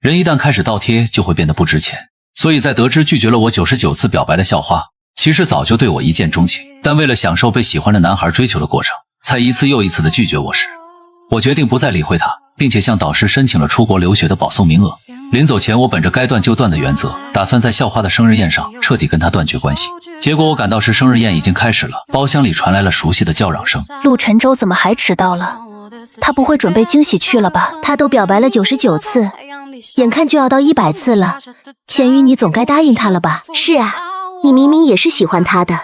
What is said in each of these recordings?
人一旦开始倒贴，就会变得不值钱。所以在得知拒绝了我99次表白的校花，其实早就对我一见钟情，但为了享受被喜欢的男孩追求的过程，才一次又一次的拒绝我时，我决定不再理会他，并且向导师申请了出国留学的保送名额。临走前，我本着该断就断的原则，打算在校花的生日宴上彻底跟他断绝关系。结果我赶到时，生日宴已经开始了，包厢里传来了熟悉的叫嚷声。陆晨舟怎么还迟到了？他不会准备惊喜去了吧？他都表白了99次，眼看就要到100次了，钱宇你总该答应他了吧？是啊，你明明也是喜欢他的，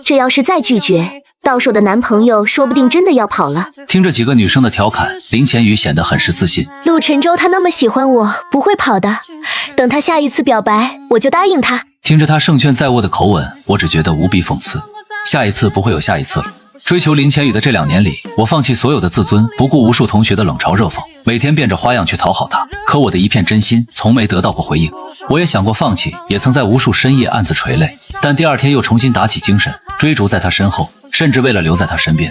这要是再拒绝，到手的男朋友说不定真的要跑了。听着几个女生的调侃，林浅雨显得很是自信。陆晨舟他那么喜欢我，不会跑的，等他下一次表白，我就答应他。听着他胜券在握的口吻，我只觉得无比讽刺。下一次不会有下一次了。追求林浅雨的这2年里，我放弃所有的自尊，不顾无数同学的冷嘲热讽，每天变着花样去讨好他。可我的一片真心从没得到过回应。我也想过放弃，也曾在无数深夜暗自垂泪，但第2天又重新打起精神，追逐在他身后，甚至为了留在他身边，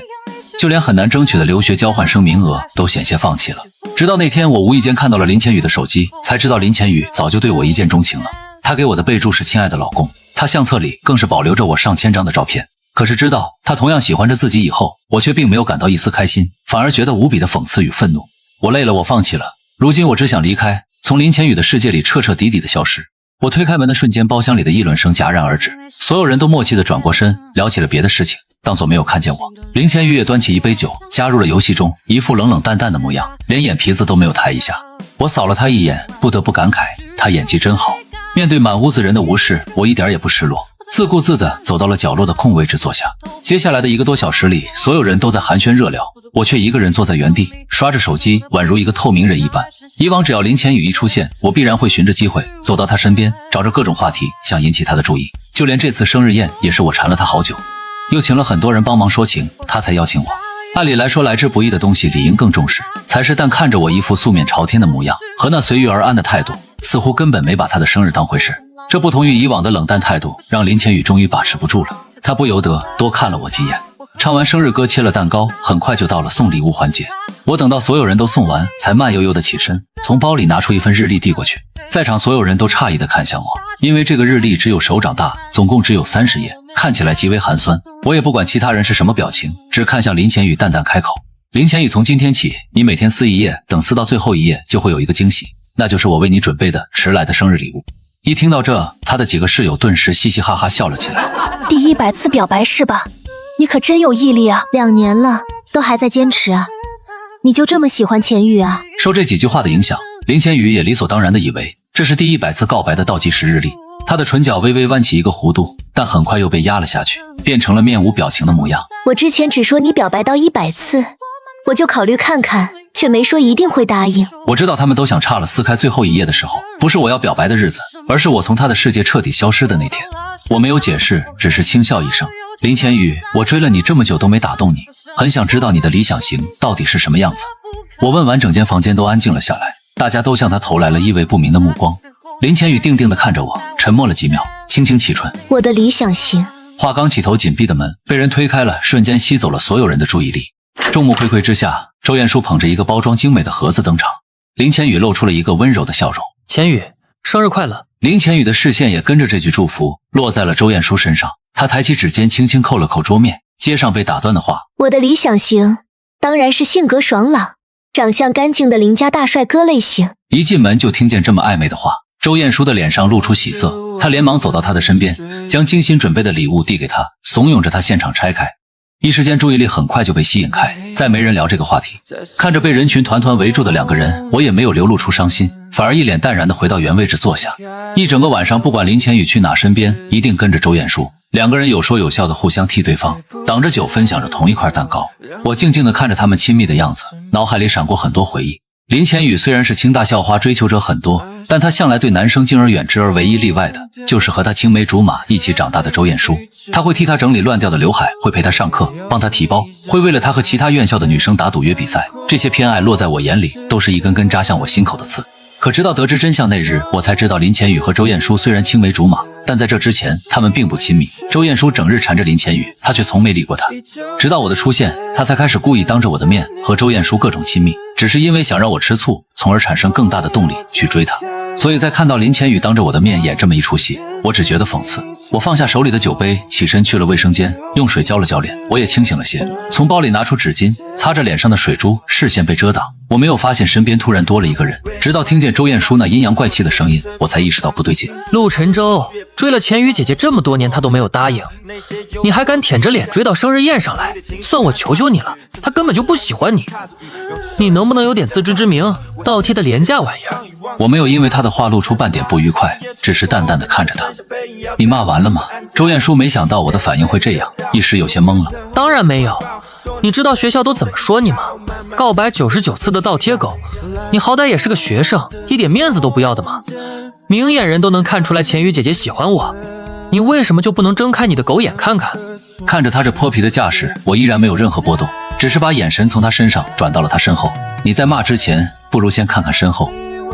就连很难争取的留学交换生名额都险些放弃了。直到那天我无意间看到了林浅雨的手机，才知道林浅雨早就对我一见钟情了。他给我的备注是亲爱的老公，他相册里更是保留着我上千张的照片。可是知道他同样喜欢着自己以后，我却并没有感到一丝开心，反而觉得无比的讽刺与愤怒。我累了，我放弃了。如今我只想离开，从林浅雨的世界里彻彻底底的消失。我推开门的瞬间，包厢里的议论声戛然而止，所有人都默契地转过身，聊起了别的事情，当作没有看见我。林浅雨也端起一杯酒，加入了游戏中，一副冷冷淡淡的模样，连眼皮子都没有抬一下。我扫了他一眼，不得不感慨，他演技真好。面对满屋子人的无视，我一点也不失落，自顾自地走到了角落的空位置坐下。接下来的1个多小时里，所有人都在寒暄热聊，我却一个人坐在原地，刷着手机，宛如一个透明人一般。以往只要林浅雨一出现，我必然会寻着机会走到他身边，找着各种话题想引起他的注意。就连这次生日宴，也是我缠了他好久，又请了很多人帮忙说情，他才邀请我。按理来说，来之不易的东西理应更重视才是，但看着我一副素面朝天的模样和那随遇而安的态度，似乎根本没把他的生日当回事。这不同于以往的冷淡态度，让林浅雨终于把持不住了，他不由得多看了我几眼。唱完生日歌，切了蛋糕，很快就到了送礼物环节。我等到所有人都送完，才慢悠悠地起身，从包里拿出一份日历递过去。在场所有人都诧异地看向我，因为这个日历只有手掌大，总共只有30页，看起来极为寒酸。我也不管其他人是什么表情，只看向林浅雨，淡淡开口：林浅雨，从今天起，你每天撕一页，等撕到最后一页就会有一个惊喜，那就是我为你准备的迟来的生日礼物。一听到这，他的几个室友顿时嘻嘻哈哈笑了起来。第100次表白是吧？你可真有毅力啊！2年了，都还在坚持啊！你就这么喜欢钱宇啊？受这几句话的影响，林浅雨也理所当然地以为这是第100次告白的倒计时日历。他的唇角微微弯起一个弧度，但很快又被压了下去，变成了面无表情的模样。我之前只说你表白到100次，我就考虑看看，却没说一定会答应。我知道他们都想岔了，撕开最后一页的时候，不是我要表白的日子，而是我从他的世界彻底消失的那天。我没有解释，只是轻笑一声。林浅雨，我追了你这么久都没打动你，很想知道你的理想型到底是什么样子。我问完，整间房间都安静了下来，大家都向他投来了意味不明的目光。林浅雨定定地看着我，沉默了几秒，轻轻启唇：我的理想型。话刚起头，紧闭的门被人推开了，瞬间吸走了所有人的注意力。众目睽睽之下，周彦舒捧着一个包装精美的盒子登场。林浅雨露出了一个温柔的笑容：浅雨，生日快乐。林浅雨的视线也跟着这句祝福落在了周彦舒身上，他抬起指尖轻轻扣了扣桌面，接上被打断的话：我的理想型当然是性格爽朗、长相干净的邻家大帅哥类型。一进门就听见这么暧昧的话，周彦舒的脸上露出喜色，他连忙走到他的身边，将精心准备的礼物递给他，怂恿着他现场拆开。一时间注意力很快就被吸引开，再没人聊这个话题。看着被人群团团围住的2个人，我也没有流露出伤心，反而一脸淡然地回到原位置坐下。一整个晚上，不管林浅雨去哪，身边一定跟着周彦舒，2个人有说有笑的互相替对方，挡着酒分享着同一块蛋糕。我静静地看着他们亲密的样子，脑海里闪过很多回忆。林浅雨虽然是清大校花，追求者很多，但她向来对男生敬而远之，而唯一例外的就是和她青梅竹马一起长大的周彦舒。他会替她整理乱掉的刘海，会陪她上课，帮她提包，会为了她和其他院校的女生打赌约比赛。这些偏爱落在我眼里，都是一根根扎向我心口的刺。可直到得知真相那日，我才知道林浅雨和周彦舒虽然青梅竹马，但在这之前他们并不亲密。周彦舒整日缠着林浅雨，他却从没理过她。直到我的出现，他才开始故意当着我的面和周彦舒各种亲密。只是因为想让我吃醋，从而产生更大的动力去追她。所以在看到林千羽当着我的面演这么一出戏，我只觉得讽刺。我放下手里的酒杯，起身去了卫生间，用水浇了浇脸，我也清醒了些。从包里拿出纸巾，擦着脸上的水珠，视线被遮挡，我没有发现身边突然多了一个人，直到听见周艳舒那阴阳怪气的声音，我才意识到不对劲。陆晨舟追了钱宇姐姐这么多年，她都没有答应，你还敢舔着脸追到生日宴上来？算我求求你了，她根本就不喜欢你，你能不能有点自知之明？倒贴的廉价玩意儿。我没有因为他的话露出半点不愉快，只是淡淡的看着他。你骂完了吗？周艳舒没想到我的反应会这样，一时有些懵了。当然没有，你知道学校都怎么说你吗？告白99次的倒贴狗，你好歹也是个学生，一点面子都不要的吗？明眼人都能看出来钱宇姐姐喜欢我，你为什么就不能睁开你的狗眼看看？看着他这泼皮的架势，我依然没有任何波动，只是把眼神从他身上转到了他身后。你在骂之前，不如先看看身后。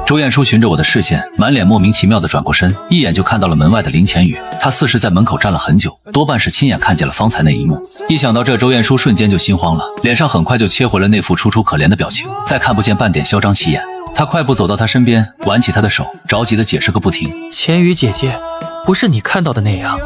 周艳舒循着我的视线，满脸莫名其妙地转过身，一眼就看到了门外的林千羽。他似是在门口站了很久，多半是亲眼看见了方才那一幕。一想到这，周艳舒瞬间就心慌了，脸上很快就切回了那副楚楚可怜的表情，再看不见半点嚣张气焰。他快步走到他身边，挽起他的手，着急地解释个不停。钱宇姐姐，不是你看到的那样，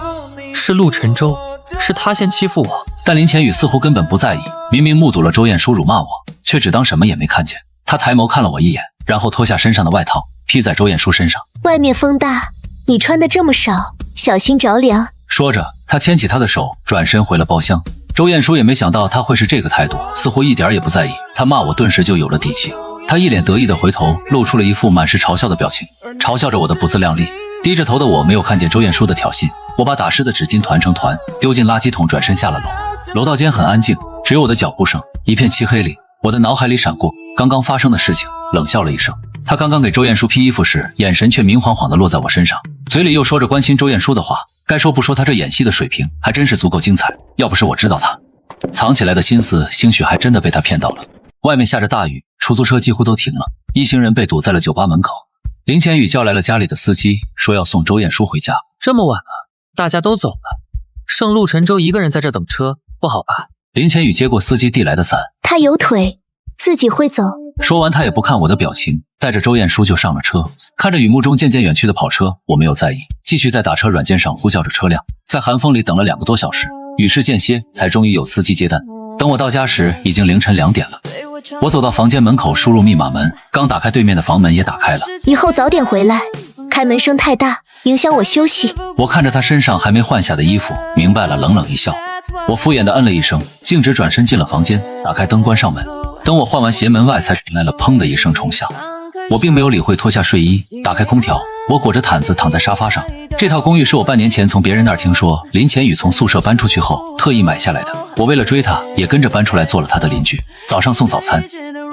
是陆晨舟，是他先欺负我。但林千羽似乎根本不在意，明明目睹了周艳舒辱骂我，却只当什么也没看见。他抬眸看了我一眼，然后脱下身上的外套披在周艳舒身上。外面风大，你穿的这么少，小心着凉。说着，他牵起他的手，转身回了包厢。周艳舒也没想到他会是这个态度，似乎一点也不在意。他骂我顿时就有了底气。他一脸得意的回头，露出了一副满是嘲笑的表情，嘲笑着我的不自量力。低着头的我没有看见周艳舒的挑衅，我把打湿的纸巾团成团，丢进垃圾桶，转身下了楼。楼道间很安静，只有我的脚步声，一片漆黑里，我的脑海里闪过刚刚发生的事情，冷笑了一声。他刚刚给周艳舒披衣服时，眼神却明晃晃地落在我身上，嘴里又说着关心周艳舒的话。该说不说，他这演戏的水平还真是足够精彩。要不是我知道他藏起来的心思，兴许还真的被他骗到了。外面下着大雨，出租车几乎都停了，一行人被堵在了酒吧门口。林千羽叫来了家里的司机，说要送周艳舒回家。这么晚了，大家都走了，剩陆晨舟一个人在这等车，不好吧？林千羽接过司机递来的伞，他有腿，自己会走。说完，他也不看我的表情，带着周艳舒就上了车。看着雨幕中渐渐远去的跑车，我没有在意，继续在打车软件上呼叫着车辆。在寒风里等了2个多小时，雨势间歇，才终于有司机接单。等我到家时，已经凌晨2点了。我走到房间门口，输入密码门，刚打开，对面的房门也打开了。以后早点回来，开门声太大，影响我休息。我看着他身上还没换下的衣服，明白了，冷冷一笑。我敷衍地嗯了一声，径直转身进了房间，打开灯，关上门。等我换完鞋，门外才传来了砰的一声重响。我并没有理会，脱下睡衣，打开空调，我裹着毯子躺在沙发上。这套公寓是我半年前从别人那儿听说林千羽从宿舍搬出去后特意买下来的。我为了追她，也跟着搬出来做了她的邻居。早上送早餐，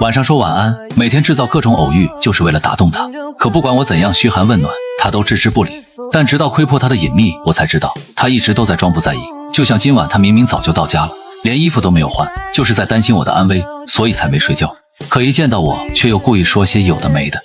晚上说晚安，每天制造各种偶遇，就是为了打动她。可不管我怎样嘘寒问暖，她都置之不理。但直到窥破她的隐秘，我才知道她一直都在装不在意。就像今晚，她明明早就到家了，连衣服都没有换，就是在担心我的安危，所以才没睡觉。可一见到我，却又故意说些有的没的。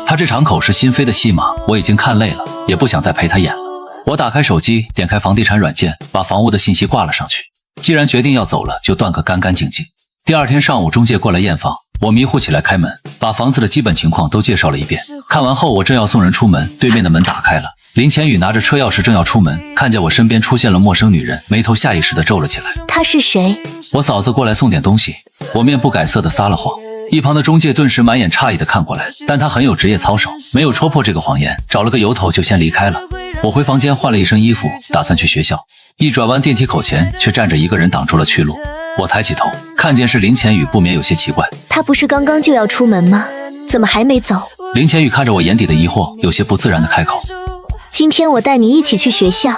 他这场口是心非的戏码，我已经看累了，也不想再陪他演了。我打开手机，点开房地产软件，把房屋的信息挂了上去。既然决定要走了，就断个干干净净。第二天上午，中介过来验房，我迷糊起来开门，把房子的基本情况都介绍了一遍。看完后，我正要送人出门，对面的门打开了。林千羽拿着车钥匙正要出门，看见我身边出现了陌生女人，眉头下意识地皱了起来。她是谁？我嫂子过来送点东西。我面不改色地撒了谎。一旁的中介顿时满眼诧异地看过来，但他很有职业操守，没有戳破这个谎言，找了个由头就先离开了。我回房间换了一身衣服，打算去学校。一转弯，电梯口前却站着一个人挡住了去路。我抬起头，看见是林千羽，不免有些奇怪。他不是刚刚就要出门吗？怎么还没走？林千羽看着我眼底的疑惑，有些不自然地开口：今天我带你一起去学校。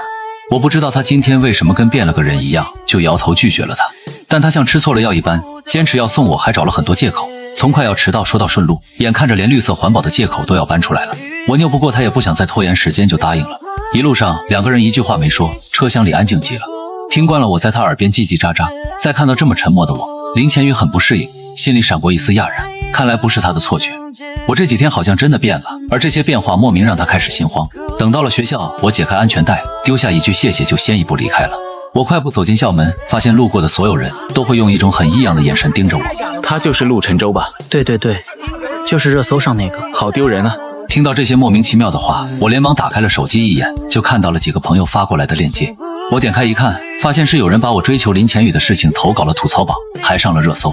我不知道他今天为什么跟变了个人一样，就摇头拒绝了他。但他像吃错了药一般，坚持要送我，还找了很多借口。从快要迟到说到顺路，眼看着连绿色环保的借口都要搬出来了。我拗不过他，也不想再拖延时间，就答应了。一路上2个人一句话没说，车厢里安静极了。听惯了我在他耳边叽叽喳喳，再看到这么沉默的我，林千羽很不适应，心里闪过一丝讶然，看来不是他的错觉。我这几天好像真的变了，而这些变化莫名让他开始心慌。等到了学校，我解开安全带，丢下一句谢谢，就先一步离开了。我快步走进校门，发现路过的所有人都会用一种很异样的眼神盯着我。他就是陆晨舟吧？对，就是热搜上那个。好丢人啊！听到这些莫名其妙的话，我连忙打开了手机，一眼就看到了几个朋友发过来的链接。我点开一看，发现是有人把我追求林千羽的事情投稿了吐槽榜，还上了热搜。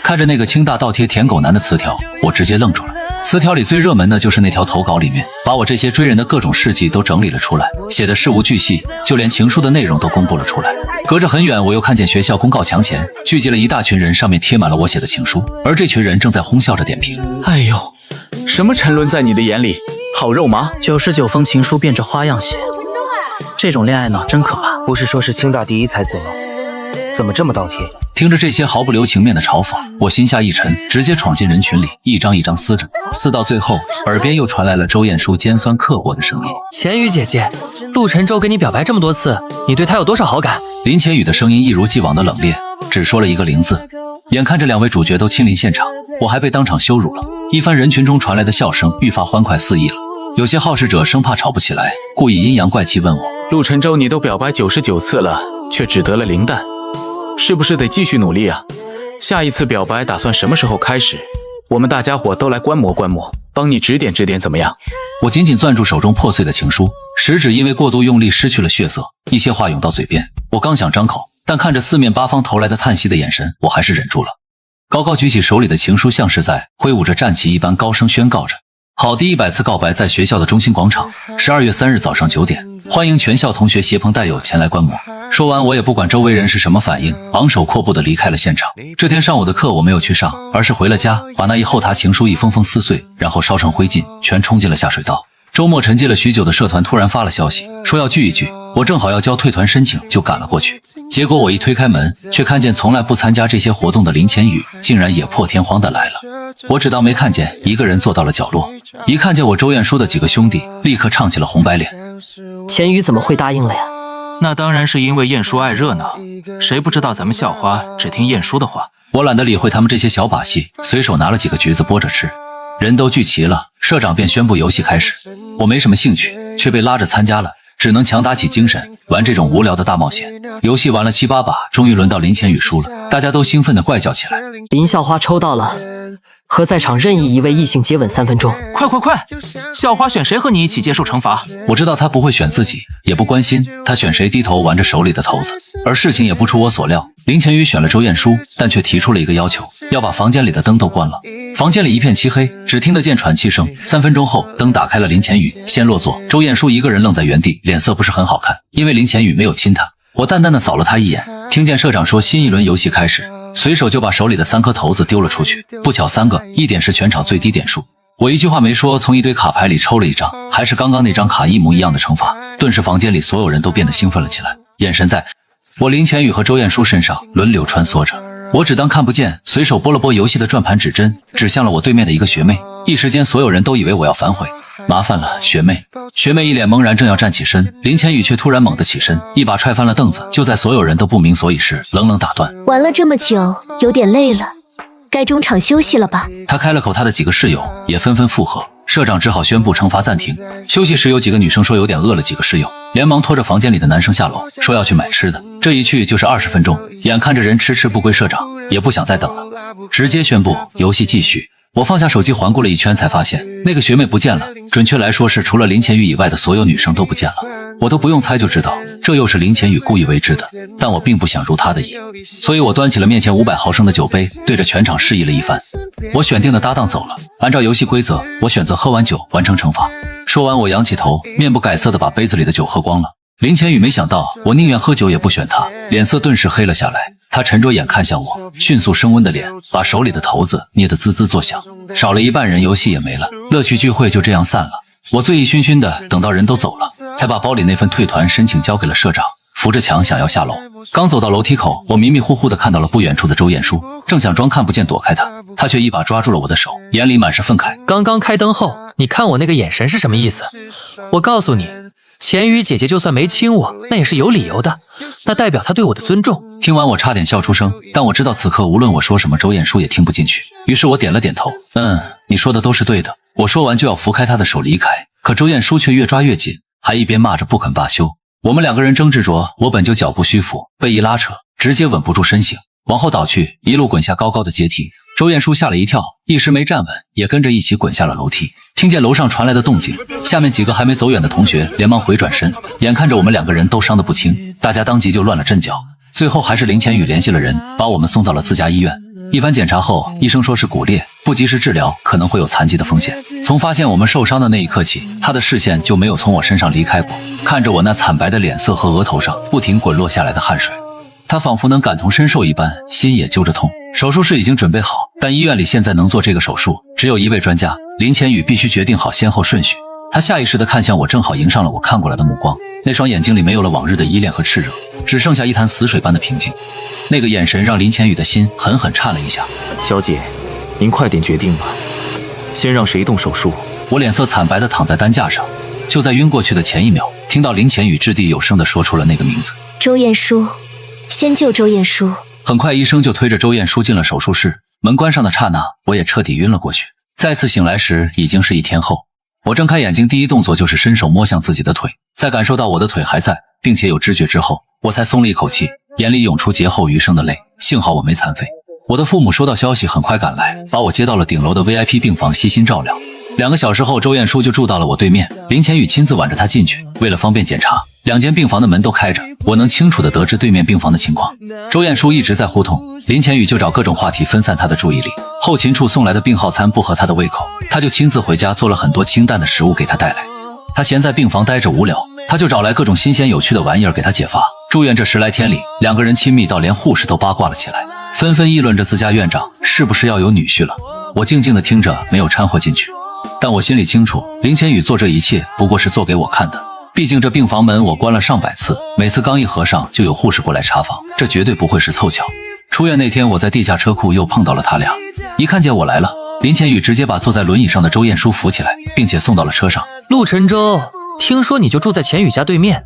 看着那个清大倒贴舔狗男的词条，我直接愣住了。词条里最热门的就是那条投稿里面把我这些追人的各种事迹都整理了出来，写的事无巨细，就连情书的内容都公布了出来。隔着很远，我又看见学校公告墙前聚集了一大群人，上面贴满了我写的情书，而这群人正在哄笑着点评。哎呦，什么沉沦在你的眼里？好肉麻！99封情书变着花样写，这种恋爱脑真可怕。不是说是清大第一才子吗？怎么这么倒贴？听着这些毫不留情面的嘲讽，我心下一沉，直接闯进人群里，一张一张撕着，撕到最后，耳边又传来了周艳舒尖酸刻薄的声音：“千羽姐姐，陆晨舟给你表白这么多次，你对他有多少好感？”林千羽的声音一如既往的冷冽，只说了一个零字。眼看着两位主角都亲临现场，我还被当场羞辱了。一番人群中传来的笑声愈发欢快肆意了，有些好事者生怕吵不起来，故意阴阳怪气问我：“陆晨舟，你都表白99次了，却只得了0弹。是不是得继续努力啊？下一次表白打算什么时候开始？我们大家伙都来观摩观摩，帮你指点指点，怎么样？”我紧紧攥住手中破碎的情书，食指因为过度用力失去了血色，一些话涌到嘴边。我刚想张口，但看着四面八方投来的叹息的眼神，我还是忍住了。高高举起手里的情书，像是在挥舞着战旗一般，高声宣告着：“好，第100次告白在学校的中心广场，12月3日早上9点，欢迎全校同学携朋带友前来观摩。”说完，我也不管周围人是什么反应，昂首阔步地离开了现场。这天上午的课我没有去上，而是回了家，把那一厚沓情书一封封撕碎，然后烧成灰烬，全冲进了下水道。周末沉寂了许久的社团突然发了消息，说要聚一聚，我正好要交退团申请，就赶了过去。结果我一推开门，却看见从来不参加这些活动的林千羽竟然也破天荒的来了。我只当没看见，一个人坐到了角落。一看见我，周艳舒的几个兄弟立刻唱起了红白脸。千羽怎么会答应了呀？那当然是因为晏殊爱热闹，谁不知道咱们校花只听晏殊的话。我懒得理会他们这些小把戏，随手拿了几个橘子剥着吃。人都聚齐了，社长便宣布游戏开始。我没什么兴趣，却被拉着参加了，只能强打起精神玩这种无聊的大冒险。游戏玩了7、8把，终于轮到林千羽输了，大家都兴奋地怪叫起来。林校花抽到了，和在场任意一位异性接吻3分钟。快！校花选谁和你一起接受惩罚？我知道他不会选自己，也不关心他选谁，低头玩着手里的骰子。而事情也不出我所料，林千羽选了周艳舒，但却提出了一个要求，要把房间里的灯都关了。房间里一片漆黑，只听得见喘气声。3分钟后，灯打开了，林千羽先落座，周艳舒一个人愣在原地，脸色不是很好看，因为林千羽没有亲她。我淡淡的扫了他一眼，听见社长说新一轮游戏开始，随手就把手里的3颗骰子丢了出去，不巧3个，1点是全场最低点数。我一句话没说，从一堆卡牌里抽了一张，还是刚刚那张卡一模一样的惩罚。顿时房间里所有人都变得兴奋了起来，眼神在我林千羽和周艳舒身上轮流穿梭着。我只当看不见，随手拨了拨游戏的转盘指针，指向了我对面的一个学妹。一时间所有人都以为我要反悔，麻烦了，学妹。学妹一脸茫然，正要站起身，林千羽却突然猛地起身，一把踹翻了凳子，就在所有人都不明所以时，冷冷打断：“玩了这么久，有点累了，该中场休息了吧？”他开了口，他的几个室友也纷纷附和。社长只好宣布惩罚暂停。休息时，有几个女生说有点饿了，几个室友连忙拖着房间里的男生下楼，说要去买吃的。这一去就是20分钟，眼看着人迟迟不归，社长也不想再等了，直接宣布游戏继续。我放下手机环顾了一圈，才发现那个学妹不见了，准确来说是除了林千羽以外的所有女生都不见了。我都不用猜就知道，这又是林千羽故意为之的，但我并不想入她的意，所以我端起了面前500毫升的酒杯，对着全场示意了一番。我选定的搭档走了，按照游戏规则，我选择喝完酒完成惩罚。说完，我仰起头，面不改色地把杯子里的酒喝光了。林千羽没想到我宁愿喝酒也不选他，脸色顿时黑了下来。他沉着眼看向我，迅速升温的脸把手里的骰子捏得滋滋作响。少了一半人，游戏也没了，乐趣聚会就这样散了。我醉意醺醺的，等到人都走了，才把包里那份退团申请交给了社长，扶着墙想要下楼。刚走到楼梯口，我迷迷糊糊的看到了不远处的周艳舒，正想装看不见躲开他却一把抓住了我的手，眼里满是愤慨。刚刚开灯后，你看我那个眼神是什么意思？我告诉你，钱羽姐姐就算没亲我，那也是有理由的，那代表她对我的尊重。听完我差点笑出声，但我知道此刻无论我说什么，周艳舒也听不进去。于是我点了点头，你说的都是对的。我说完就要拂开她的手离开，可周艳舒却越抓越紧，还一边骂着不肯罢休。我们两个人争执着，我本就脚步虚浮，被一拉扯，直接稳不住身形，往后倒去，一路滚下高高的阶梯。周彦书吓了一跳，一时没站稳，也跟着一起滚下了楼梯。听见楼上传来的动静，下面几个还没走远的同学连忙回转身，眼看着我们两个人都伤得不轻，大家当即就乱了阵脚。最后还是林千羽联系了人，把我们送到了自家医院。一番检查后，医生说是骨裂，不及时治疗可能会有残疾的风险。从发现我们受伤的那一刻起，他的视线就没有从我身上离开过，看着我那惨白的脸色和额头上不停滚落下来的汗水，他仿佛能感同身受一般，心也揪着痛。手术室已经准备好，但医院里现在能做这个手术只有一位专家，林千羽必须决定好先后顺序。他下意识地看向我，正好迎上了我看过来的目光，那双眼睛里没有了往日的依恋和炽热，只剩下一潭死水般的平静。那个眼神让林千羽的心狠狠颤了一下。小姐，您快点决定吧，先让谁动手术？我脸色惨白地躺在担架上，就在晕过去的前一秒，听到林千羽掷地有声地说出了那个名字：周彦书，先救周彦书。很快医生就推着周彦书进了手术室，门关上的刹那，我也彻底晕了过去。再次醒来时已经是1天后，我睁开眼睛，第一动作就是伸手摸向自己的腿，在感受到我的腿还在并且有知觉之后，我才松了一口气，眼里涌出劫后余生的泪。幸好我没残废。我的父母收到消息很快赶来，把我接到了顶楼的 VIP 病房悉心照料。2个小时后，周彦书就住到了我对面，林千羽亲自挽着他进去。为了方便检查，2间病房的门都开着，我能清楚地得知对面病房的情况。周彦书一直在呼痛，林千羽就找各种话题分散他的注意力。后勤处送来的病号餐不合他的胃口，他就亲自回家做了很多清淡的食物给他带来。他嫌在病房待着无聊，他就找来各种新鲜有趣的玩意儿给他解乏。住院这10来天里，2个人亲密到连护士都八卦了起来，纷纷议论着自家院长是不是要有女婿了。我静静地听着，没有掺和进去，但我心里清楚，林千羽做这一切不过是做给我看的。毕竟这病房门我关了上百次，每次刚一合上就有护士过来查房，这绝对不会是凑巧。出院那天，我在地下车库又碰到了他俩，一看见我来了，林千羽直接把坐在轮椅上的周彦书扶起来，并且送到了车上。陆晨舟，听说你就住在钱宇家对面，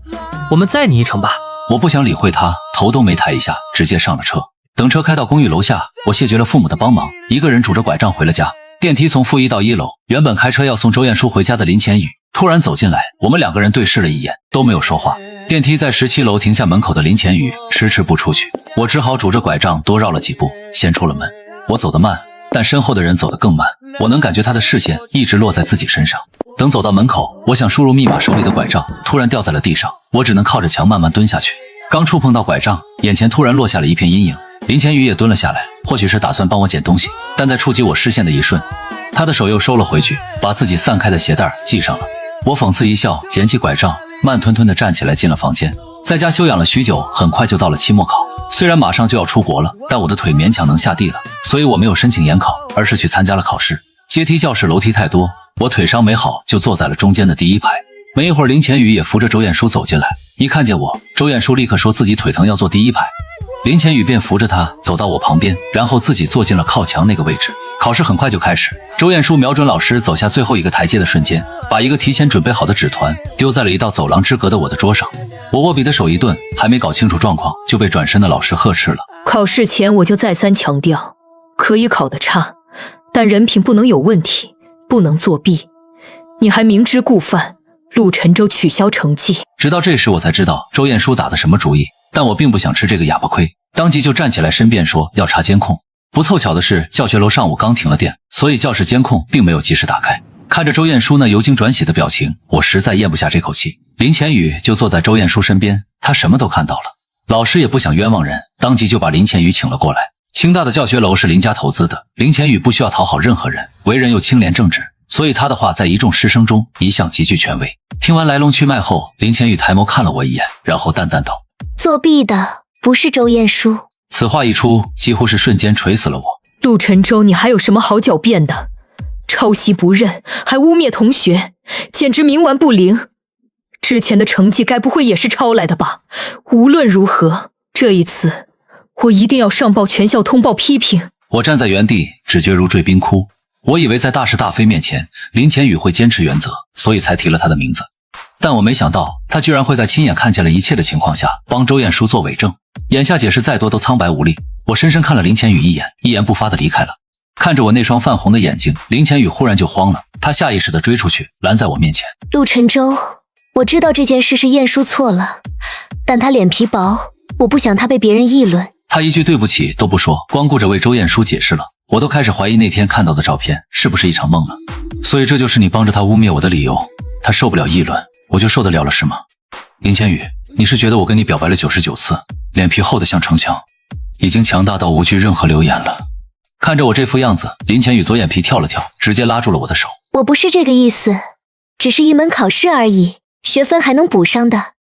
我们载你一程吧。我不想理会他，头都没抬一下，直接上了车。等车开到公寓楼下，我谢绝了父母的帮忙，一个人拄着拐杖回了家。电梯从负1到1楼，原本开车要送周彦书回家的林千羽突然走进来，我们2个人对视了一眼，都没有说话。电梯在17楼停下，门口的林千羽迟迟不出去，我只好拄着拐杖多绕了几步，先出了门。我走得慢，但身后的人走得更慢，我能感觉他的视线一直落在自己身上。等走到门口，我想输入密码，手里的拐杖突然掉在了地上，我只能靠着墙慢慢蹲下去。刚触碰到拐杖，眼前突然落下了一片阴影，林千羽也蹲了下来，或许是打算帮我捡东西，但在触及我视线的一瞬，他的手又收了回去，把自己散开的鞋带系上了。我讽刺一笑，捡起拐杖，慢吞吞地站起来进了房间。在家休养了许久，很快就到了期末考。虽然马上就要出国了，但我的腿勉强能下地了，所以我没有申请研考，而是去参加了考试。阶梯教室楼梯太多，我腿伤没好，就坐在了中间的第1排。没一会儿，林千羽也扶着周彦书走进来，一看见我，周彦书立刻说自己腿疼要坐第1排，林千羽便扶着他走到我旁边，然后自己坐进了靠墙那个位置。考试很快就开始，周彦书瞄准老师走下最后一个台阶的瞬间，把一个提前准备好的纸团丢在了一道走廊之隔的我的桌上。我握笔的手一顿，还没搞清楚状况，就被转身的老师呵斥了。考试前我就再三强调，可以考得差，但人品不能有问题，不能作弊。你还明知故犯，陆晨舟取消成绩。直到这时我才知道周彦书打的什么主意，但我并不想吃这个哑巴亏，当即就站起来申辩说要查监控。不凑巧的是，教学楼上午刚停了电，所以教室监控并没有及时打开。看着周彦书那由惊转喜的表情，我实在咽不下这口气。林千羽就坐在周彦书身边，他什么都看到了。老师也不想冤枉人，当即就把林千羽请了过来。清大的教学楼是林家投资的，林千羽不需要讨好任何人，为人又清廉正直，所以他的话在一众师生中一向极具权威。听完来龙去脉后，林千羽抬眸看了我一眼，然后淡淡道：作弊的不是周彦书。此话一出，几乎是瞬间锤死了我。陆晨舟，你还有什么好狡辩的？抄袭不认，还污蔑同学，简直冥顽不灵。之前的成绩该不会也是抄来的吧？无论如何，这一次我一定要上报全校通报批评。我站在原地，只觉如坠冰窟。我以为在大是大非面前，林千羽会坚持原则，所以才提了他的名字。但我没想到，他居然会在亲眼看见了一切的情况下，帮周彦书做伪证。眼下解释再多都苍白无力。我深深看了林千羽一眼，一言不发地离开了。看着我那双泛红的眼睛，林千羽忽然就慌了，他下意识地追出去，拦在我面前。陆晨舟，我知道这件事是晏殊错了，但他脸皮薄，我不想他被别人议论。他一句对不起都不说，光顾着为周晏殊解释了，我都开始怀疑那天看到的照片是不是一场梦了。所以这就是你帮着他污蔑我的理由。他受不了议论，我就受得了了是吗？林千羽，你是觉得我跟你表白了99次，脸皮厚得像城墙，已经强大到无惧任何流言了。看着我这副样子，林千羽左眼皮跳了跳，直接拉住了我的手。我不是这个意思，只是一门考试而已，学分还能补上的。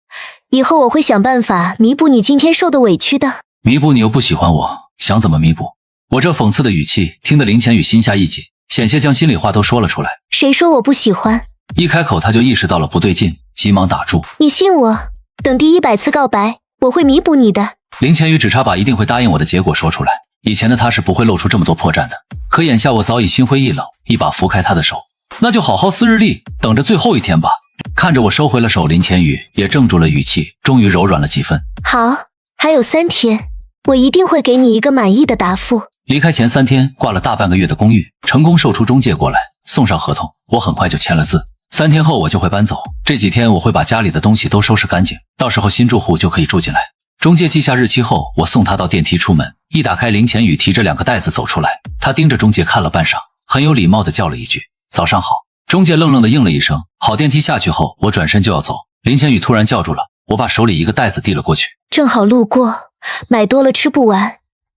以后我会想办法弥补你今天受的委屈的。弥补你又不喜欢我，想怎么弥补？我这讽刺的语气听得林千羽心下一紧，险些将心里话都说了出来。谁说我不喜欢？一开口他就意识到了不对劲，急忙打住。你信我，等第100次告白，我会弥补你的。林千羽只差把一定会答应我的结果说出来，以前的他是不会露出这么多破绽的。可眼下我早已心灰意冷，一把扶开他的手。那就好好撕日历，等着最后一天吧。看着我收回了手，林千羽也怔住了语气，终于柔软了几分。好，还有3天，我一定会给你一个满意的答复。离开前3天，挂了大半个月的公寓，成功售出中介过来，送上合同，我很快就签了字。3天后我就会搬走，这几天我会把家里的东西都收拾干净，到时候新住户就可以住进来。中介记下日期后，我送他到电梯出门，一打开，林千羽提着2个袋子走出来，他盯着中介看了半晌，很有礼貌地叫了一句早上好。中介愣愣地应了一声好。电梯下去后，我转身就要走，林千羽突然叫住了我，把手里一个袋子递了过去。正好路过，买多了吃不完，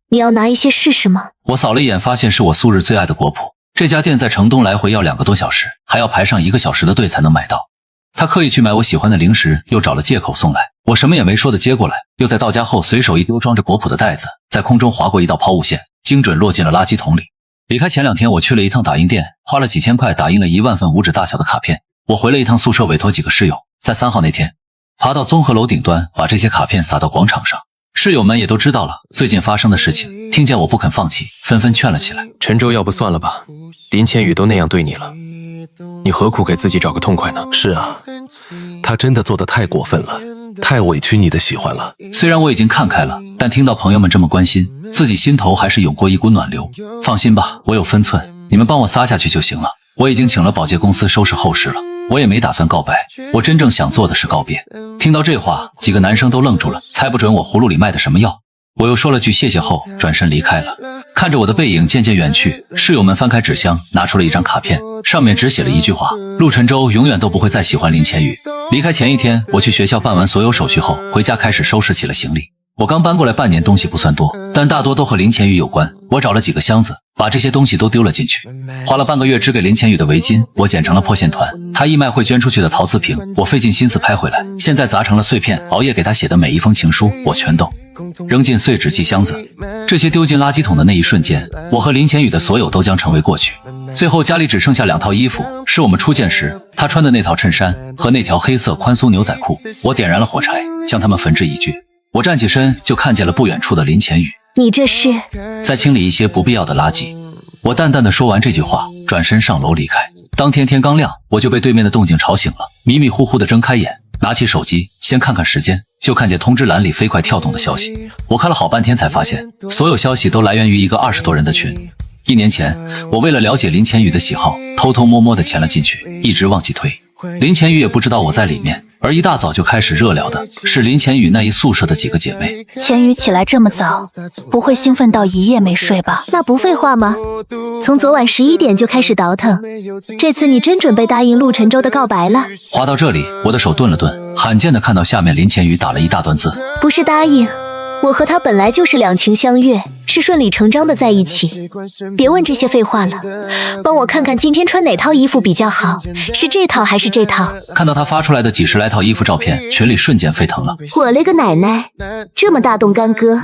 你要拿一些试试吗？我扫了一眼，发现是我素日最爱的果脯。这家店在城东来回要2个多小时，还要排上1个小时的队才能买到。他刻意去买我喜欢的零食，又找了借口送来，我什么也没说的接过来，又在到家后随手一丢装着果脯的袋子，在空中划过一道抛物线，精准落进了垃圾桶里。离开前2天，我去了一趟打印店，花了几千块打印了1万份5指大小的卡片。我回了一趟宿舍，委托几个室友，在3号那天爬到综合楼顶端，把这些卡片撒到广场上。室友们也都知道了最近发生的事情，听见我不肯放弃，纷纷劝了起来。陈州，要不算了吧，林千羽都那样对你了，你何苦给自己找个痛快呢？是啊，他真的做得太过分了，太委屈你的喜欢了。虽然我已经看开了，但听到朋友们这么关心，自己心头还是涌过一股暖流。放心吧，我有分寸，你们帮我撒下去就行了。我已经请了保洁公司收拾后事了，我也没打算告白，我真正想做的是告别。听到这话，几个男生都愣住了，猜不准我葫芦里卖的什么药。我又说了句谢谢后，转身离开了。看着我的背影渐渐远去，室友们翻开纸箱，拿出了一张卡片，上面只写了一句话：陆晨舟永远都不会再喜欢林千羽。离开前1天，我去学校办完所有手续后，回家开始收拾起了行李。我刚搬过来半年，东西不算多，但大多都和林千羽有关。我找了几个箱子，把这些东西都丢了进去。花了半个月织给林千羽的围巾，我剪成了破线团。她义卖会捐出去的陶瓷瓶，我费尽心思拍回来，现在砸成了碎片。熬夜给她写的每一封情书，我全都扔进碎纸机箱子。这些丢进垃圾桶的那一瞬间，我和林千羽的所有都将成为过去。最后家里只剩下2套衣服，是我们初见时她穿的那套衬衫和那条黑色宽松牛仔裤。我点燃了火柴，将它们焚至一炬。我站起身，就看见了不远处的林千羽。你这是在清理一些不必要的垃圾。我淡淡的说完这句话，转身上楼离开。当天天刚亮，我就被对面的动静吵醒了，迷迷糊糊的睁开眼，拿起手机先看看时间，就看见通知栏里飞快跳动的消息。我看了好半天才发现，所有消息都来源于一个20多人的群。1年前，我为了了解林千羽的喜好，偷偷摸摸的潜了进去，一直忘记推。林千羽也不知道我在里面，而一大早就开始热聊的是林千羽那一宿舍的几个姐妹。千羽起来这么早，不会兴奋到一夜没睡吧？那不废话吗？从昨晚11点就开始倒腾，这次你真准备答应陆晨舟的告白了？滑到这里，我的手顿了顿，罕见的看到下面林千羽打了一大段字。不是答应，我和他本来就是两情相悦，是顺理成章的在一起。别问这些废话了，帮我看看今天穿哪套衣服比较好，是这套还是这套？看到他发出来的几十来套衣服照片，群里瞬间沸腾了。我勒个奶奶，这么大动干戈，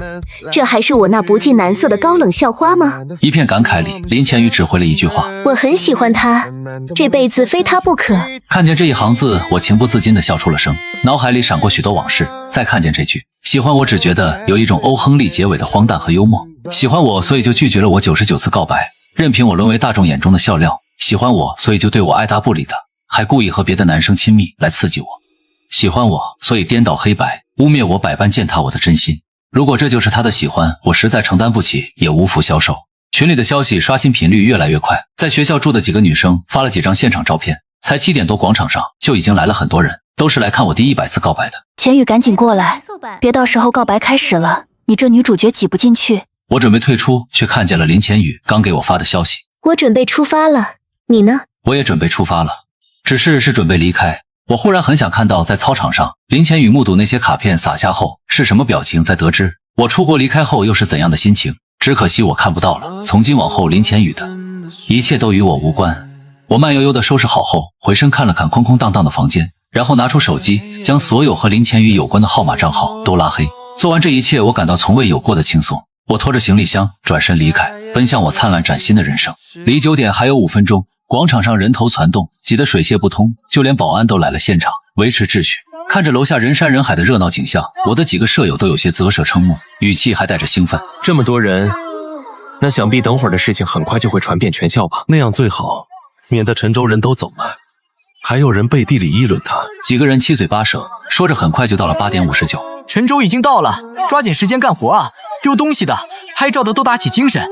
这还是我那不近男色的高冷校花吗？一片感慨里，林千羽只回了一句话：我很喜欢他，这辈子非他不可。看见这一行字，我情不自禁地笑出了声，脑海里闪过许多往事。再看见这句喜欢我，只觉得有一种欧亨利结尾的荒诞和幽默。喜欢我，所以就拒绝了我99次告白，任凭我沦为大众眼中的笑料。喜欢我，所以就对我爱答不理的，还故意和别的男生亲密来刺激我。喜欢我，所以颠倒黑白，污蔑我，百般践踏我的真心。如果这就是他的喜欢，我实在承担不起，也无福消受。群里的消息刷新频率越来越快，在学校住的几个女生发了几张现场照片，才7点多，广场上就已经来了很多人。都是来看我第100次告白的。钱宇，赶紧过来，别到时候告白开始了，你这女主角挤不进去。我准备退出，却看见了林千羽刚给我发的消息。我准备出发了，你呢？我也准备出发了，只是准备离开。我忽然很想看到在操场上林千羽目睹那些卡片撒下后是什么表情，再得知我出国离开后又是怎样的心情。只可惜我看不到了。从今往后，林千羽的一切都与我无关。我慢悠悠地收拾好后，回身看了看空空荡荡的房间，然后拿出手机，将所有和林千羽有关的号码账号都拉黑。做完这一切，我感到从未有过的轻松。我拖着行李箱转身离开，奔向我灿烂崭新的人生。离9点还有5分钟，广场上人头攒动，挤得水泄不通，就连保安都来了现场维持秩序。看着楼下人山人海的热闹景象，我的几个舍友都有些啧舌称目，语气还带着兴奋。这么多人，那想必等会儿的事情很快就会传遍全校吧？那样最好，免得陈州人都走了，还有人背地里议论他。几个人七嘴八舌，说着很快就到了8点59。陈州已经到了，抓紧时间干活啊！丢东西的、拍照的都打起精神，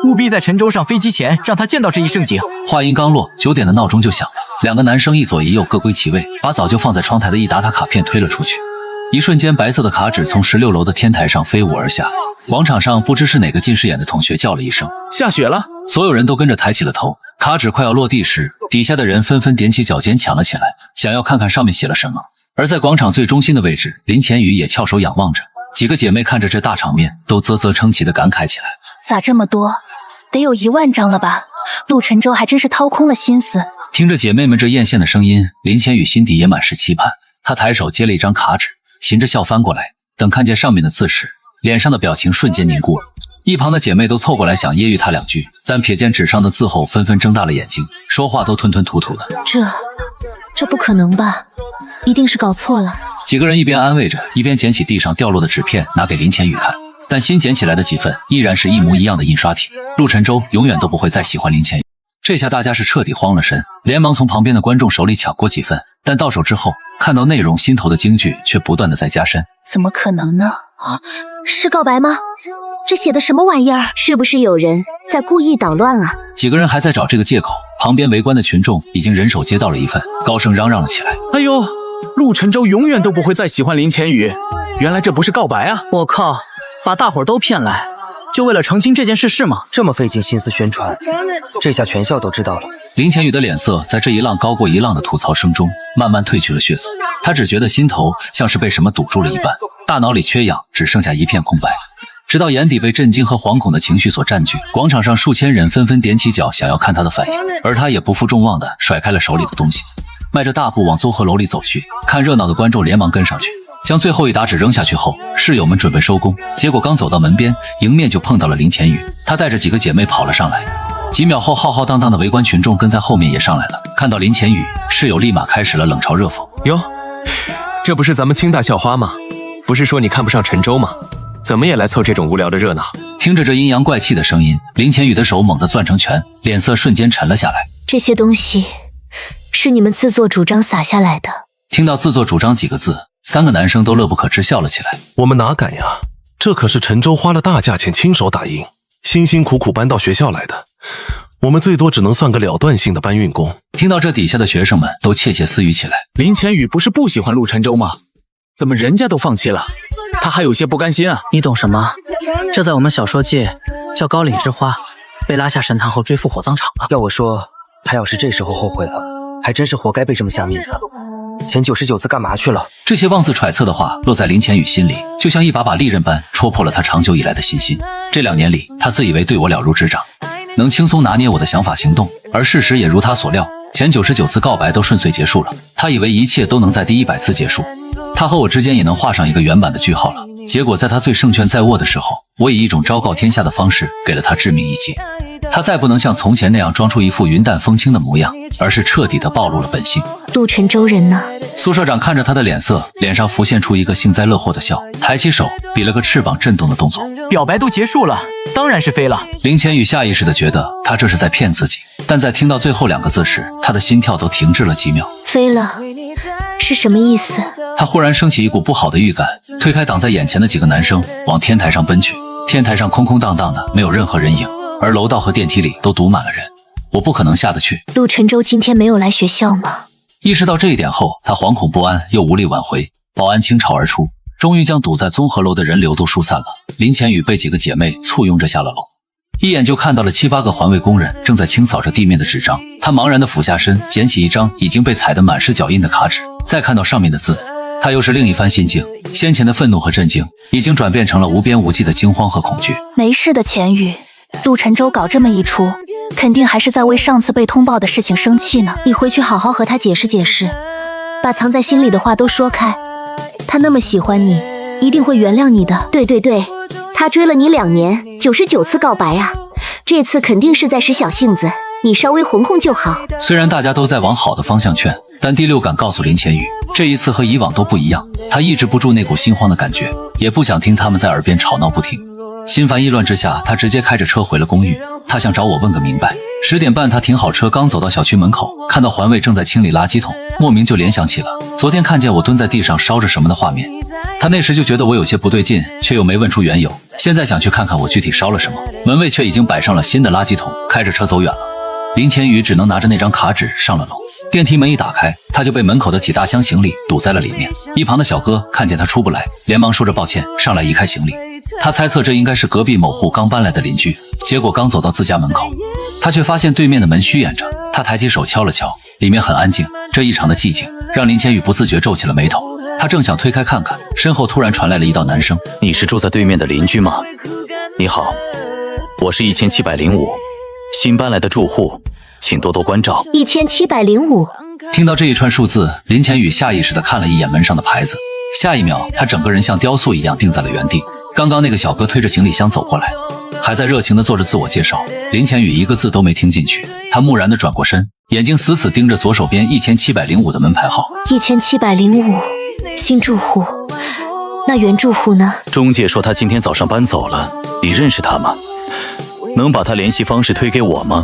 务必在陈州上飞机前让他见到这一盛景。话音刚落，9点的闹钟就响了。2个男生一左一右各归其位，把早就放在窗台的一沓卡片推了出去。一瞬间，白色的卡纸从16楼的天台上飞舞而下。广场上不知是哪个近视眼的同学叫了一声：“下雪了！”所有人都跟着抬起了头。卡纸快要落地时，底下的人纷纷踮起脚尖抢了起来，想要看看上面写了什么。而在广场最中心的位置，林千羽也翘首仰望着。几个姐妹看着这大场面，都啧啧称奇地感慨起来：“咋这么多？得有1万张了吧？陆晨舟还真是掏空了心思。”听着姐妹们这艳羡的声音，林千羽心底也满是期盼。她抬手接了一张卡纸，噙着笑翻过来，等看见上面的字时，脸上的表情瞬间凝固了。一旁的姐妹都凑过来想揶揄她2句，但瞥见纸上的字后，纷纷睁大了眼睛，说话都吞吞吐吐的。这不可能吧？一定是搞错了。几个人一边安慰着，一边捡起地上掉落的纸片拿给林千羽看，但新捡起来的几份依然是一模一样的印刷体。陆晨舟永远都不会再喜欢林千羽。这下大家是彻底慌了神，连忙从旁边的观众手里抢过几份，但到手之后，看到内容心头的惊惧却不断的在加深。怎么可能呢？是告白吗？这写的什么玩意儿？是不是有人在故意捣乱啊？几个人还在找这个借口，旁边围观的群众已经人手接到了一份，高声嚷嚷了起来：“哎呦，陆晨舟永远都不会再喜欢林千羽，原来这不是告白啊！我靠，把大伙儿都骗来，就为了澄清这件事是吗？这么费尽心思宣传，这下全校都知道了。”林千羽的脸色在这一浪高过一浪的吐槽声中慢慢褪去了血色，他只觉得心头像是被什么堵住了一般，大脑里缺氧，只剩下一片空白。直到眼底被震惊和惶恐的情绪所占据，广场上数千人纷纷踮起脚想要看他的反应，而他也不负众望地甩开了手里的东西，迈着大步往综合楼里走去。看热闹的观众连忙跟上去，将最后一沓纸扔下去后，室友们准备收工，结果刚走到门边，迎面就碰到了林千羽。她带着几个姐妹跑了上来，几秒后，浩浩荡荡的围观群众跟在后面也上来了。看到林千羽，室友立马开始了冷嘲热讽：“哟，这不是咱们清大校花吗？不是说你看不上陈舟吗？怎么也来凑这种无聊的热闹？”听着这阴阳怪气的声音，林千羽的手猛地攥成拳，脸色瞬间沉了下来。这些东西是你们自作主张撒下来的。听到自作主张几个字，3个男生都乐不可支笑了起来。我们哪敢呀，这可是陈舟花了大价钱亲手打印，辛辛苦苦搬到学校来的，我们最多只能算个了断性的搬运工。听到这，底下的学生们都窃窃私语起来。林千羽不是不喜欢陆晨舟吗？怎么人家都放弃了，他还有些不甘心啊？你懂什么？这在我们小说界叫高岭之花，被拉下神坛后追赴火葬场了。要我说，他要是这时候后悔了，还真是活该被这么下面子。前99次干嘛去了？这些妄自揣测的话落在林千羽心里，就像一把把利刃般戳破了他长久以来的信心。这2年里，他自以为对我了如指掌，能轻松拿捏我的想法行动，而事实也如他所料，前99次告白都顺遂结束了。他以为一切都能在第100次结束，他和我之间也能画上一个圆满的句号了。结果在他最胜券在握的时候，我以一种昭告天下的方式给了他致命一击。他再不能像从前那样装出一副云淡风轻的模样，而是彻底的暴露了本性。陆晨舟人呢？苏社长看着他的脸色，脸上浮现出一个幸灾乐祸的笑，抬起手比了个翅膀震动的动作。表白都结束了，当然是飞了。林千羽下意识地觉得他这是在骗自己，但在听到最后2个字时，他的心跳都停滞了几秒。飞了是什么意思？他忽然升起一股不好的预感，推开挡在眼前的几个男生，往天台上奔去。天台上空空荡荡的，没有任何人影，而楼道和电梯里都堵满了人。我不可能下得去。陆晨舟今天没有来学校吗？意识到这一点后，他惶恐不安，又无力挽回。保安倾巢而出，终于将堵在综合楼的人流都疏散了。林千羽被几个姐妹簇拥着下了楼，一眼就看到了7、8个环卫工人正在清扫着地面的纸张。他茫然地俯下身，捡起一张已经被踩得满是脚印的卡纸，再看到上面的字，他又是另一番心境。先前的愤怒和震惊，已经转变成了无边无际的惊慌和恐惧。没事的，钱宇，陆晨舟搞这么一出，肯定还是在为上次被通报的事情生气呢。你回去好好和他解释解释，把藏在心里的话都说开。他那么喜欢你，一定会原谅你的。对，他追了你2年，99次告白啊，这次肯定是在使小性子，你稍微哄哄就好。虽然大家都在往好的方向劝，但第六感告诉林千羽，这一次和以往都不一样。他抑制不住那股心慌的感觉，也不想听他们在耳边吵闹不停。心烦意乱之下，他直接开着车回了公寓。他想找我问个明白。10点半，他停好车，刚走到小区门口，看到环卫正在清理垃圾桶，莫名就联想起了昨天看见我蹲在地上烧着什么的画面。他那时就觉得我有些不对劲，却又没问出缘由。现在想去看看我具体烧了什么，门卫却已经摆上了新的垃圾桶，开着车走远了。林千羽只能拿着那张卡纸上了楼。电梯门一打开，他就被门口的几大箱行李堵在了里面。一旁的小哥看见他出不来，连忙说着抱歉，上来移开行李。他猜测这应该是隔壁某户刚搬来的邻居，结果刚走到自家门口，他却发现对面的门虚掩着。他抬起手敲了敲，里面很安静。这异常的寂静让林千羽不自觉皱起了眉头。他正想推开看看，身后突然传来了一道男声：“你是住在对面的邻居吗？你好，我是1705，新搬来的住户，请多多关照。1705。”听到这一串数字，林千羽下意识地看了一眼门上的牌子，下一秒他整个人像雕塑一样定在了原地。刚刚那个小哥推着行李箱走过来，还在热情地做着自我介绍，林千羽一个字都没听进去。他木然地转过身，眼睛死死盯着左手边1705的门牌号。1705，新住户。那原住户呢？中介说他今天早上搬走了，你认识他吗？能把他联系方式推给我吗？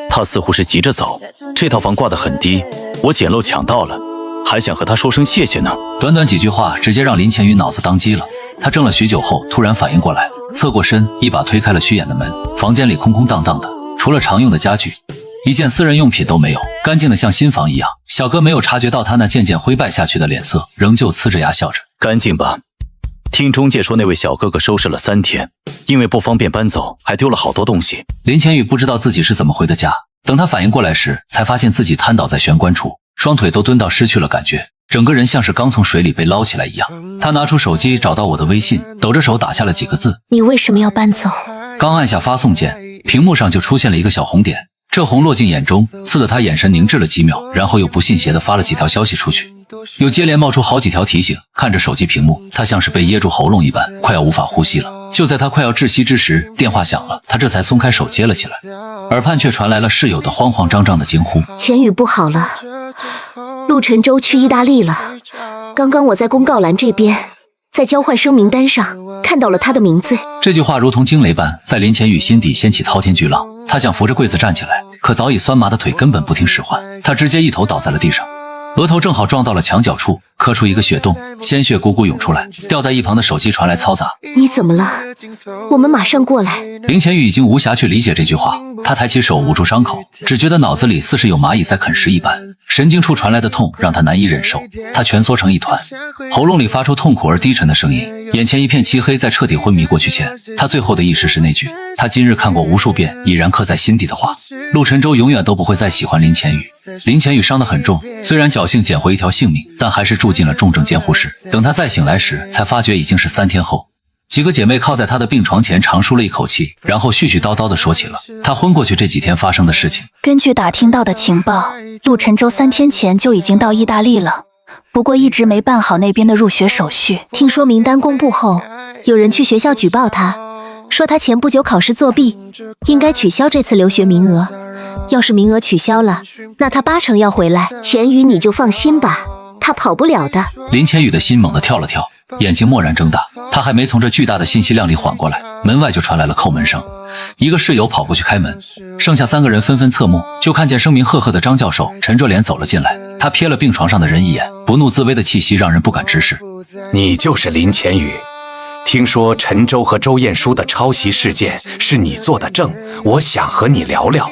他似乎是急着走，这套房挂得很低，我捡漏抢到了，还想和他说声谢谢呢。短短几句话，直接让林千羽脑子当机了。他怔了许久后，突然反应过来，侧过身，一把推开了虚掩的门。房间里空空荡荡的，除了常用的家具，一件私人用品都没有，干净的像新房一样。小哥没有察觉到他那渐渐灰败下去的脸色，仍旧呲着牙笑着。干净吧？听中介说那位小哥哥收拾了3天，因为不方便搬走，还丢了好多东西。林千羽不知道自己是怎么回的家，等他反应过来时，才发现自己瘫倒在玄关处，双腿都蹲到失去了感觉，整个人像是刚从水里被捞起来一样。他拿出手机找到我的微信，抖着手打下了几个字：你为什么要搬走？刚按下发送键，屏幕上就出现了一个小红点，这红落进眼中，刺得他眼神凝滞了几秒，然后又不信邪地发了几条消息出去，又接连冒出好几条提醒。看着手机屏幕，他像是被噎住喉咙一般，快要无法呼吸了。就在他快要窒息之时，电话响了，他这才松开手接了起来，耳畔却传来了室友的慌慌张张的惊呼：钱宇不好了，陆晨舟去意大利了。刚刚我在公告栏这边，在交换声明单上看到了他的名字。这句话如同惊雷般在林千羽心底掀起滔天巨浪。他想扶着柜子站起来，可早已酸麻的腿根本不听使唤，他直接一头倒在了地上，额头正好撞到了墙角处，磕出一个血洞，鲜血汩汩涌出来。掉在一旁的手机传来嘈杂：你怎么了？我们马上过来。林千羽已经无暇去理解这句话，他抬起手捂住伤口，只觉得脑子里似是有蚂蚁在啃食一般，神经处传来的痛让他难以忍受。他蜷缩成一团，喉咙里发出痛苦而低沉的声音，眼前一片漆黑。在彻底昏迷过去前，他最后的意识是那句他今日看过无数遍已然刻在心底的话：陆晨舟永远都不会再喜欢林千羽。林千羽伤得很重，虽然侥幸捡回一条性命，但还是住进了重症监护室。等他再醒来时，才发觉已经是3天后。几个姐妹靠在他的病床前长舒了一口气，然后絮絮叨叨地说起了他昏过去这几天发生的事情。根据打听到的情报，陆晨舟3天前就已经到意大利了，不过一直没办好那边的入学手续。听说名单公布后，有人去学校举报他，说他前不久考试作弊，应该取消这次留学名额。要是名额取消了，那他8成要回来。钱宇你就放心吧，他跑不了的。林千羽的心猛地跳了跳，眼睛蓦然睁大，他还没从这巨大的信息量里缓过来，门外就传来了叩门声。一个室友跑过去开门，剩下3个人纷纷侧目，就看见声名赫赫的张教授沉着脸走了进来。他瞥了病床上的人一眼，不怒自威的气息让人不敢直视。你就是林千羽，听说陈舟和周晏殊的抄袭事件是你做的证，我想和你聊聊。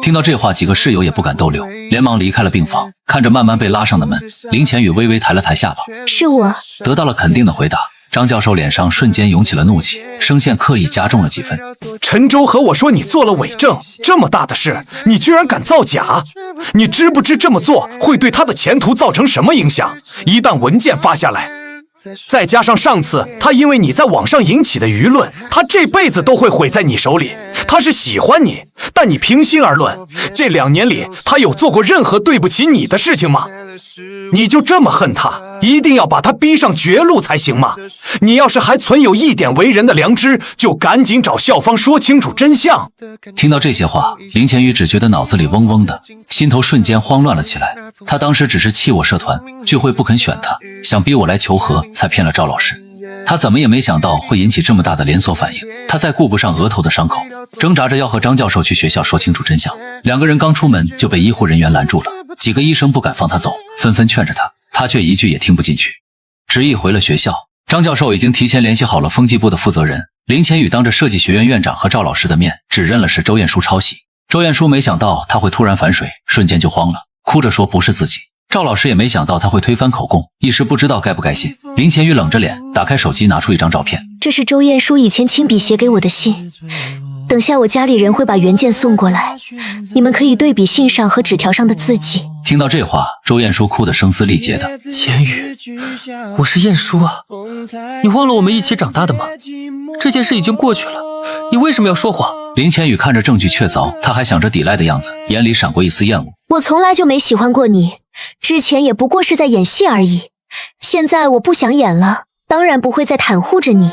听到这话，几个室友也不敢逗留，连忙离开了病房。看着慢慢被拉上的门，林浅雨微微抬了抬下巴，是我。得到了肯定的回答。张教授脸上瞬间涌起了怒气，声线刻意加重了几分。陈州和我说你做了伪证，这么大的事，你居然敢造假？你知不知这么做会对他的前途造成什么影响？一旦文件发下来，再加上上次他因为你在网上引起的舆论，他这辈子都会毁在你手里。他是喜欢你，但你平心而论，这2年里他有做过任何对不起你的事情吗？你就这么恨他，一定要把他逼上绝路才行吗？你要是还存有一点为人的良知，就赶紧找校方说清楚真相。听到这些话，林浅雨只觉得脑子里嗡嗡的，心头瞬间慌乱了起来。他当时只是气我社团聚会不肯选他，想逼我来求和，才骗了赵老师。他怎么也没想到会引起这么大的连锁反应。他再顾不上额头的伤口，挣扎着要和张教授去学校说清楚真相。2个人刚出门就被医护人员拦住了，几个医生不敢放他走，纷纷劝着他，他却一句也听不进去，执意回了学校。张教授已经提前联系好了风纪部的负责人，林浅雨当着设计学院院长和赵老师的面指认了是周彦书抄袭。周彦书没想到他会突然反水，瞬间就慌了，哭着说不是自己。赵老师也没想到他会推翻口供，一时不知道该不该信。林浅雨冷着脸打开手机，拿出一张照片，这是周彦书以前亲笔写给我的信，等下我家里人会把原件送过来，你们可以对比信上和纸条上的字迹。听到这话，周彦书哭得声嘶力竭的。浅雨，我是彦书啊，你忘了我们一起长大的吗？这件事已经过去了，你为什么要说谎？林浅雨看着证据确凿，他还想着抵赖的样子，眼里闪过一丝厌恶。我从来就没喜欢过你，之前也不过是在演戏而已，现在我不想演了，当然不会再袒护着你。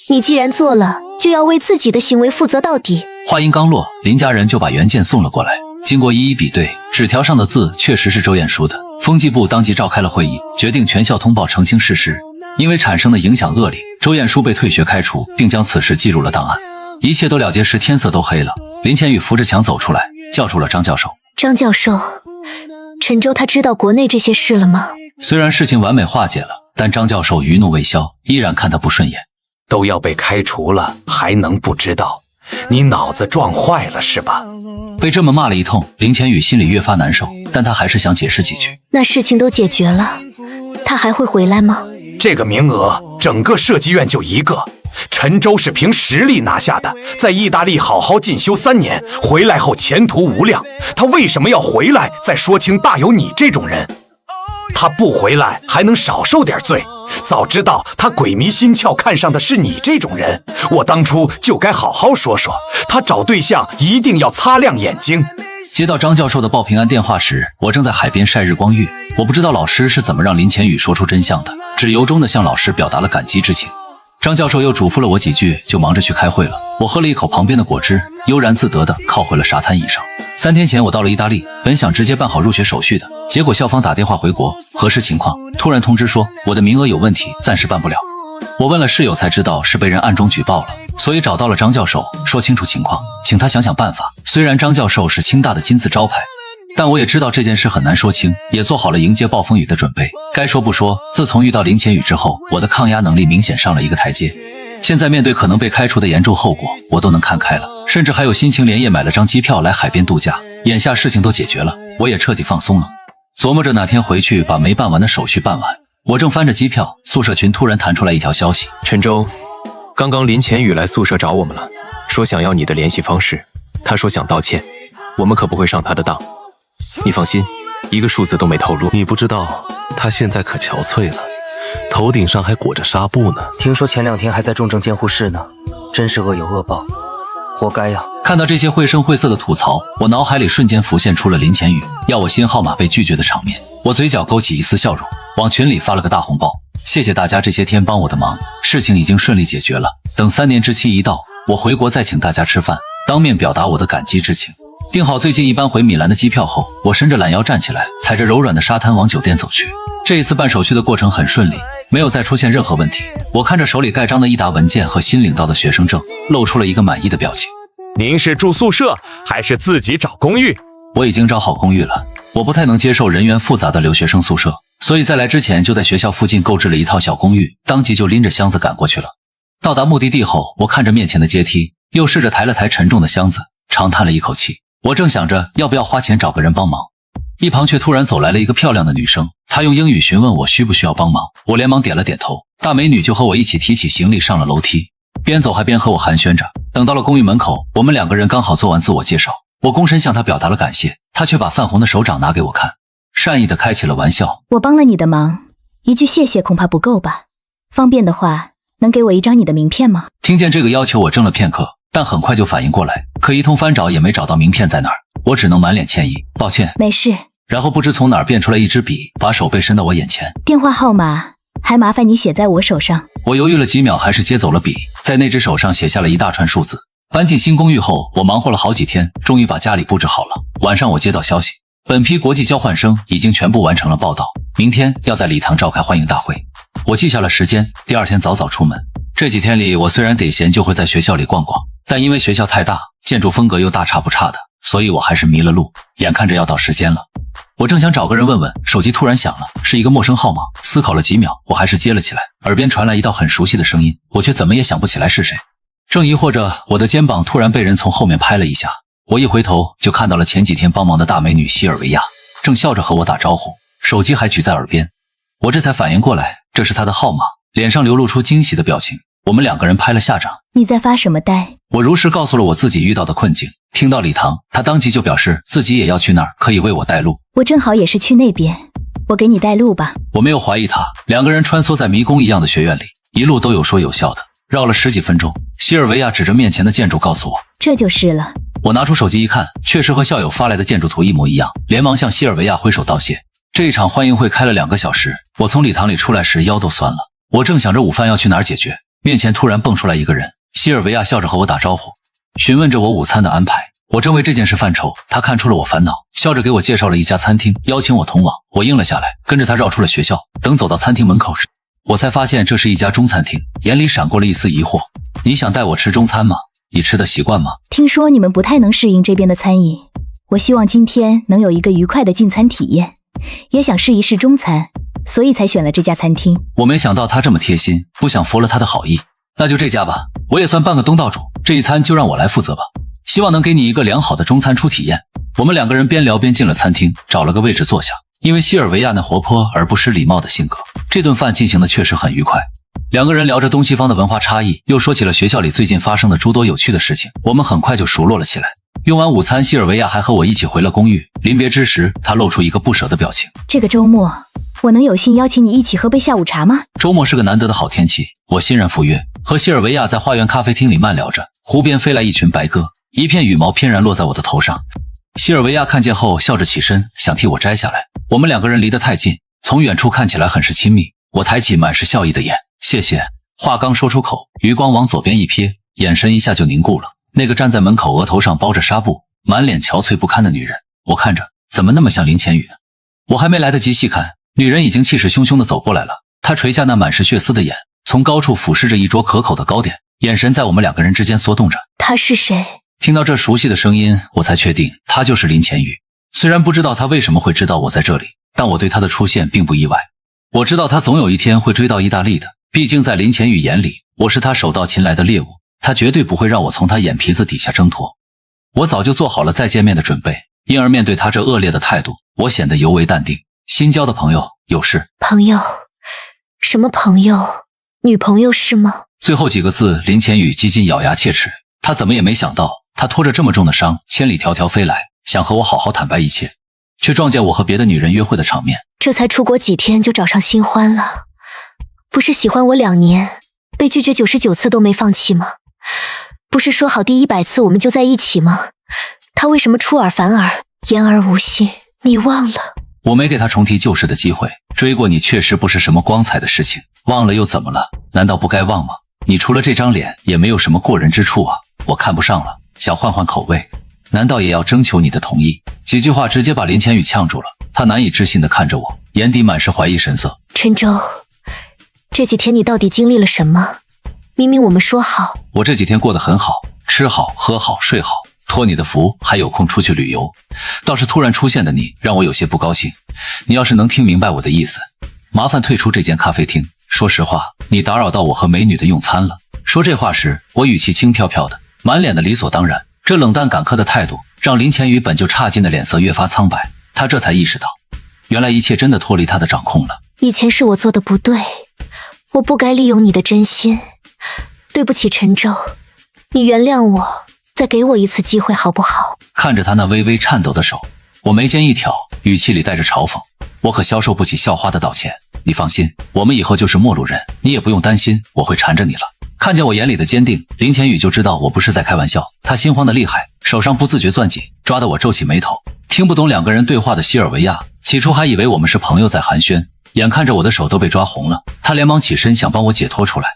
你既然做了，就要为自己的行为负责到底。话音刚落，林家人就把原件送了过来，经过一一比对，纸条上的字确实是周彦书的。风纪部当即召开了会议，决定全校通报澄清事实。因为产生的影响恶劣，周彦书被退学开除，并将此事记入了档案。一切都了结时，天色都黑了。林浅雨扶着墙走出来，叫住了张教授。张教授，陈州他知道国内这些事了吗？虽然事情完美化解了，但张教授余怒未消，依然看他不顺眼。都要被开除了，还能不知道？你脑子撞坏了是吧？被这么骂了一通，林浅雨心里越发难受，但他还是想解释几句。那事情都解决了，他还会回来吗？这个名额，整个设计院就1个。陈州是凭实力拿下的，在意大利好好进修3年，回来后前途无量。他为什么要回来？再说清大有你这种人。他不回来还能少受点罪。早知道他鬼迷心窍看上的是你这种人，我当初就该好好说说，他找对象一定要擦亮眼睛。接到张教授的报平安电话时，我正在海边晒日光浴。我不知道老师是怎么让林浅雨说出真相的，只由衷地向老师表达了感激之情。张教授又嘱咐了我几句，就忙着去开会了。我喝了一口旁边的果汁，悠然自得地靠回了沙滩椅上。3天前我到了意大利，本想直接办好入学手续的，结果校方打电话回国核实情况，突然通知说我的名额有问题，暂时办不了。我问了室友才知道是被人暗中举报了，所以找到了张教授，说清楚情况，请他想想办法。虽然张教授是清大的金字招牌，但我也知道这件事很难说清，也做好了迎接暴风雨的准备。该说不说，自从遇到林浅雨之后，我的抗压能力明显上了一个台阶。现在面对可能被开除的严重后果，我都能看开了，甚至还有心情连夜买了张机票来海边度假。眼下事情都解决了，我也彻底放松了，琢磨着哪天回去把没办完的手续办完。我正翻着机票，宿舍群突然弹出来一条消息：陈州，刚刚林浅雨来宿舍找我们了，说想要你的联系方式，他说想道歉，我们可不会上他的当。你放心，一个数字都没透露。你不知道，他现在可憔悴了，头顶上还裹着纱布呢。听说前2天还在重症监护室呢，真是恶有恶报，活该呀！看到这些绘声绘色的吐槽，我脑海里瞬间浮现出了林浅雨要我新号码被拒绝的场面。我嘴角勾起一丝笑容，往群里发了个大红包，谢谢大家这些天帮我的忙，事情已经顺利解决了。等3年之期一到，我回国再请大家吃饭，当面表达我的感激之情。订好最近一班回米兰的机票后，我伸着懒腰站起来，踩着柔软的沙滩往酒店走去。这一次办手续的过程很顺利，没有再出现任何问题。我看着手里盖章的一沓文件和新领到的学生证，露出了一个满意的表情。您是住宿舍还是自己找公寓？我已经找好公寓了，我不太能接受人员复杂的留学生宿舍，所以在来之前就在学校附近购置了一套小公寓，当即就拎着箱子赶过去了。到达目的地后，我看着面前的阶梯，又试着抬了抬沉重的箱子，长叹了一口气。我正想着要不要花钱找个人帮忙，一旁却突然走来了一个漂亮的女生，她用英语询问我需不需要帮忙，我连忙点了点头。大美女就和我一起提起行李上了楼梯，边走还边和我寒暄着。等到了公寓门口，我们两个人刚好做完自我介绍，我躬身向她表达了感谢，她却把泛红的手掌拿给我看，善意的开起了玩笑。我帮了你的忙，一句谢谢恐怕不够吧？方便的话，能给我一张你的名片吗？听见这个要求，我怔了片刻，但很快就反应过来，可一通翻找也没找到名片在哪儿，我只能满脸歉意，抱歉。没事。然后不知从哪儿变出来一支笔，把手背伸到我眼前。电话号码还麻烦你写在我手上。我犹豫了几秒，还是接走了笔，在那只手上写下了一大串数字。搬进新公寓后，我忙活了好几天，终于把家里布置好了。晚上我接到消息，本批国际交换生已经全部完成了报道，明天要在礼堂召开欢迎大会。我记下了时间，第二天早早出门。这几天里，我虽然得闲就会在学校里逛逛，但因为学校太大，建筑风格又大差不差的，所以我还是迷了路。眼看着要到时间了，我正想找个人问问，手机突然响了，是一个陌生号码。思考了几秒，我还是接了起来。耳边传来一道很熟悉的声音，我却怎么也想不起来是谁。正疑惑着，我的肩膀突然被人从后面拍了一下，我一回头就看到了前几天帮忙的大美女西尔维亚，正笑着和我打招呼，手机还举在耳边。我这才反应过来，这是她的号码，脸上流露出惊喜的表情。我们两个人拍了下掌。你在发什么呆？我如实告诉了我自己遇到的困境。听到礼堂，他当即就表示自己也要去那儿，可以为我带路。我正好也是去那边，我给你带路吧。我没有怀疑他，两个人穿梭在迷宫一样的学院里，一路都有说有笑的，绕了十几分钟。西尔维亚指着面前的建筑告诉我，这就是了。我拿出手机一看，确实和校友发来的建筑图一模一样，连忙向西尔维亚挥手道谢。这一场欢迎会开了2个小时，我从礼堂里出来时腰都酸了。我正想着午饭要去哪儿解决，面前突然蹦出来一个人，西尔维亚笑着和我打招呼，询问着我午餐的安排。我正为这件事犯愁，他看出了我烦恼，笑着给我介绍了一家餐厅，邀请我同往。我应了下来，跟着他绕出了学校。等走到餐厅门口时，我才发现这是一家中餐厅，眼里闪过了一丝疑惑。你想带我吃中餐吗？你吃的习惯吗？听说你们不太能适应这边的餐饮，我希望今天能有一个愉快的进餐体验，也想试一试中餐，所以才选了这家餐厅。我没想到他这么贴心，不想服了他的好意。那就这家吧，我也算半个东道主，这一餐就让我来负责吧，希望能给你一个良好的中餐初体验。我们两个人边聊边进了餐厅，找了个位置坐下。因为西尔维亚那活泼而不失礼貌的性格，这顿饭进行的确实很愉快。两个人聊着东西方的文化差异，又说起了学校里最近发生的诸多有趣的事情，我们很快就熟络了起来。用完午餐，西尔维亚还和我一起回了公寓。临别之时，他露出一个不舍的表情。这个周末，我能有幸邀请你一起喝杯下午茶吗？周末是个难得的好天气，我欣然赴约，和西尔维亚在花园咖啡厅里慢聊着。湖边飞来一群白鸽，一片羽毛翩然落在我的头上。西尔维亚看见后笑着起身，想替我摘下来。我们两个人离得太近，从远处看起来很是亲密。我抬起满是笑意的眼，谢谢。话刚说出口，余光往左边一瞥，眼神一下就凝固了。那个站在门口额头上包着纱布，满脸憔悴不堪的女人，我看着怎么那么像林千羽呢？我还没来得及细看，女人已经气势汹汹地走过来了。她垂下那满是血丝的眼，从高处俯视着一桌可口的糕点，眼神在我们两个人之间缩动着。她是谁？听到这熟悉的声音，我才确定她就是林千羽。虽然不知道她为什么会知道我在这里，但我对她的出现并不意外。我知道她总有一天会追到意大利的，毕竟在林千羽眼里，我是她手到擒来的猎物，她绝对不会让我从她眼皮子底下挣脱。我早就做好了再见面的准备，因而面对她这恶劣的态度，我显得尤为淡定。新交的朋友有事？朋友？什么朋友？女朋友是吗？最后几个字，林千羽几近咬牙切齿。她怎么也没想到，她拖着这么重的伤，千里迢迢飞来，想和我好好坦白一切，却撞见我和别的女人约会的场面。这才出国几天就找上新欢了，不是喜欢我2年，被拒绝99次都没放弃吗？不是说好第100次我们就在一起吗？他为什么出尔反尔，言而无信？你忘了？我没给他重提旧事的机会，追过你确实不是什么光彩的事情，忘了又怎么了？难道不该忘吗？你除了这张脸也没有什么过人之处啊，我看不上了，想换换口味，难道也要征求你的同意？几句话直接把林千羽呛住了，他难以置信地看着我，眼底满是怀疑神色。陈舟，这几天你到底经历了什么？明明我们说好。我这几天过得很好，吃好喝好睡好，托你的福还有空出去旅游，倒是突然出现的你让我有些不高兴。你要是能听明白我的意思，麻烦退出这间咖啡厅。说实话，你打扰到我和美女的用餐了。说这话时，我语气轻飘飘的，满脸的理所当然。这冷淡赶客的态度，让林千羽本就差劲的脸色越发苍白。他这才意识到，原来一切真的脱离他的掌控了。以前是我做的不对，我不该利用你的真心，对不起陈州，你原谅我，再给我一次机会好不好？看着他那微微颤抖的手，我眉间一挑，语气里带着嘲讽。我可消受不起校花的道歉，你放心，我们以后就是陌路人，你也不用担心我会缠着你了。看见我眼里的坚定，林千羽就知道我不是在开玩笑，他心慌的厉害，手上不自觉攥紧，抓得我皱起眉头。听不懂两个人对话的西尔维亚，起初还以为我们是朋友在寒暄，眼看着我的手都被抓红了，他连忙起身想帮我解脱出来。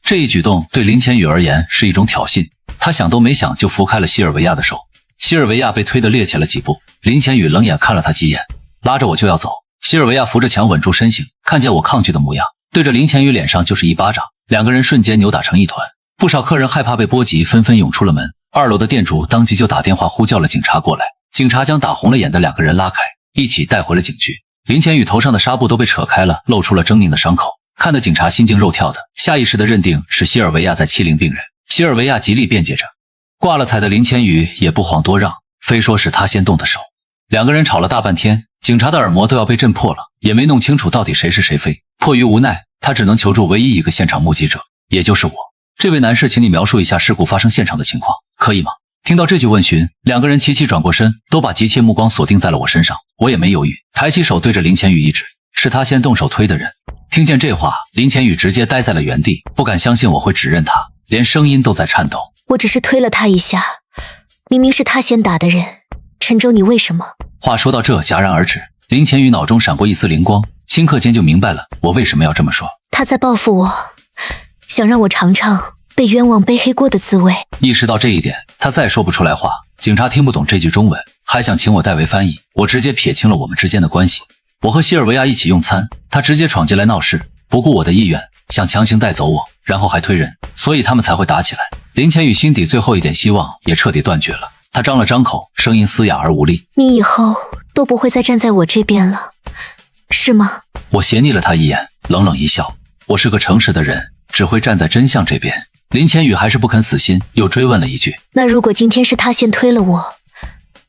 这一举动对林千羽而言是一种挑衅，他想都没想就扶开了西尔维亚的手。西尔维亚被推得趔趄了几步，林千羽冷眼看了他几眼，拉着我就要走。西尔维亚扶着墙稳住身形，看见我抗拒的模样，对着林千羽脸上就是一巴掌，两个人瞬间扭打成一团。不少客人害怕被波及，纷纷涌出了门。2楼的店主当即就打电话呼叫了警察过来，警察将打红了眼的两个人拉开，一起带回了警局。林千羽头上的纱布都被扯开了，露出了狰狞的伤口，看得警察心惊肉跳的，下意识的认定是西尔维亚在欺凌病人。西尔维亚极力辩解着，挂了彩的林千羽也不遑多让，非说是他先动的手。两个人吵了大半天，警察的耳膜都要被震破了，也没弄清楚到底谁是谁非。迫于无奈，他只能求助唯一一个现场目击者，也就是我。这位男士，请你描述一下事故发生现场的情况，可以吗？听到这句问询，两个人齐齐转过身，都把急切目光锁定在了我身上。我也没犹豫，抬起手对着林千羽一指，是他先动手推的人。听见这话，林千羽直接呆在了原地，不敢相信我会指认他，连声音都在颤抖。我只是推了他一下，明明是他先打的人，陈州你为什么？话说到这戛然而止，林千羽脑中闪过一丝灵光，顷刻间就明白了我为什么要这么说。他在报复我，想让我尝尝被冤枉背黑锅的滋味。意识到这一点，他再说不出来话。警察听不懂这句中文，还想请我代为翻译，我直接撇清了我们之间的关系。我和西尔维亚一起用餐，他直接闯进来闹事，不顾我的意愿，想强行带走我，然后还推人，所以他们才会打起来。林千羽心底最后一点希望也彻底断绝了，他张了张口，声音嘶哑而无力。你以后都不会再站在我这边了，是吗？我斜睨了他一眼，冷冷一笑，我是个诚实的人，只会站在真相这边。林千羽还是不肯死心，又追问了一句，那如果今天是他先推了我，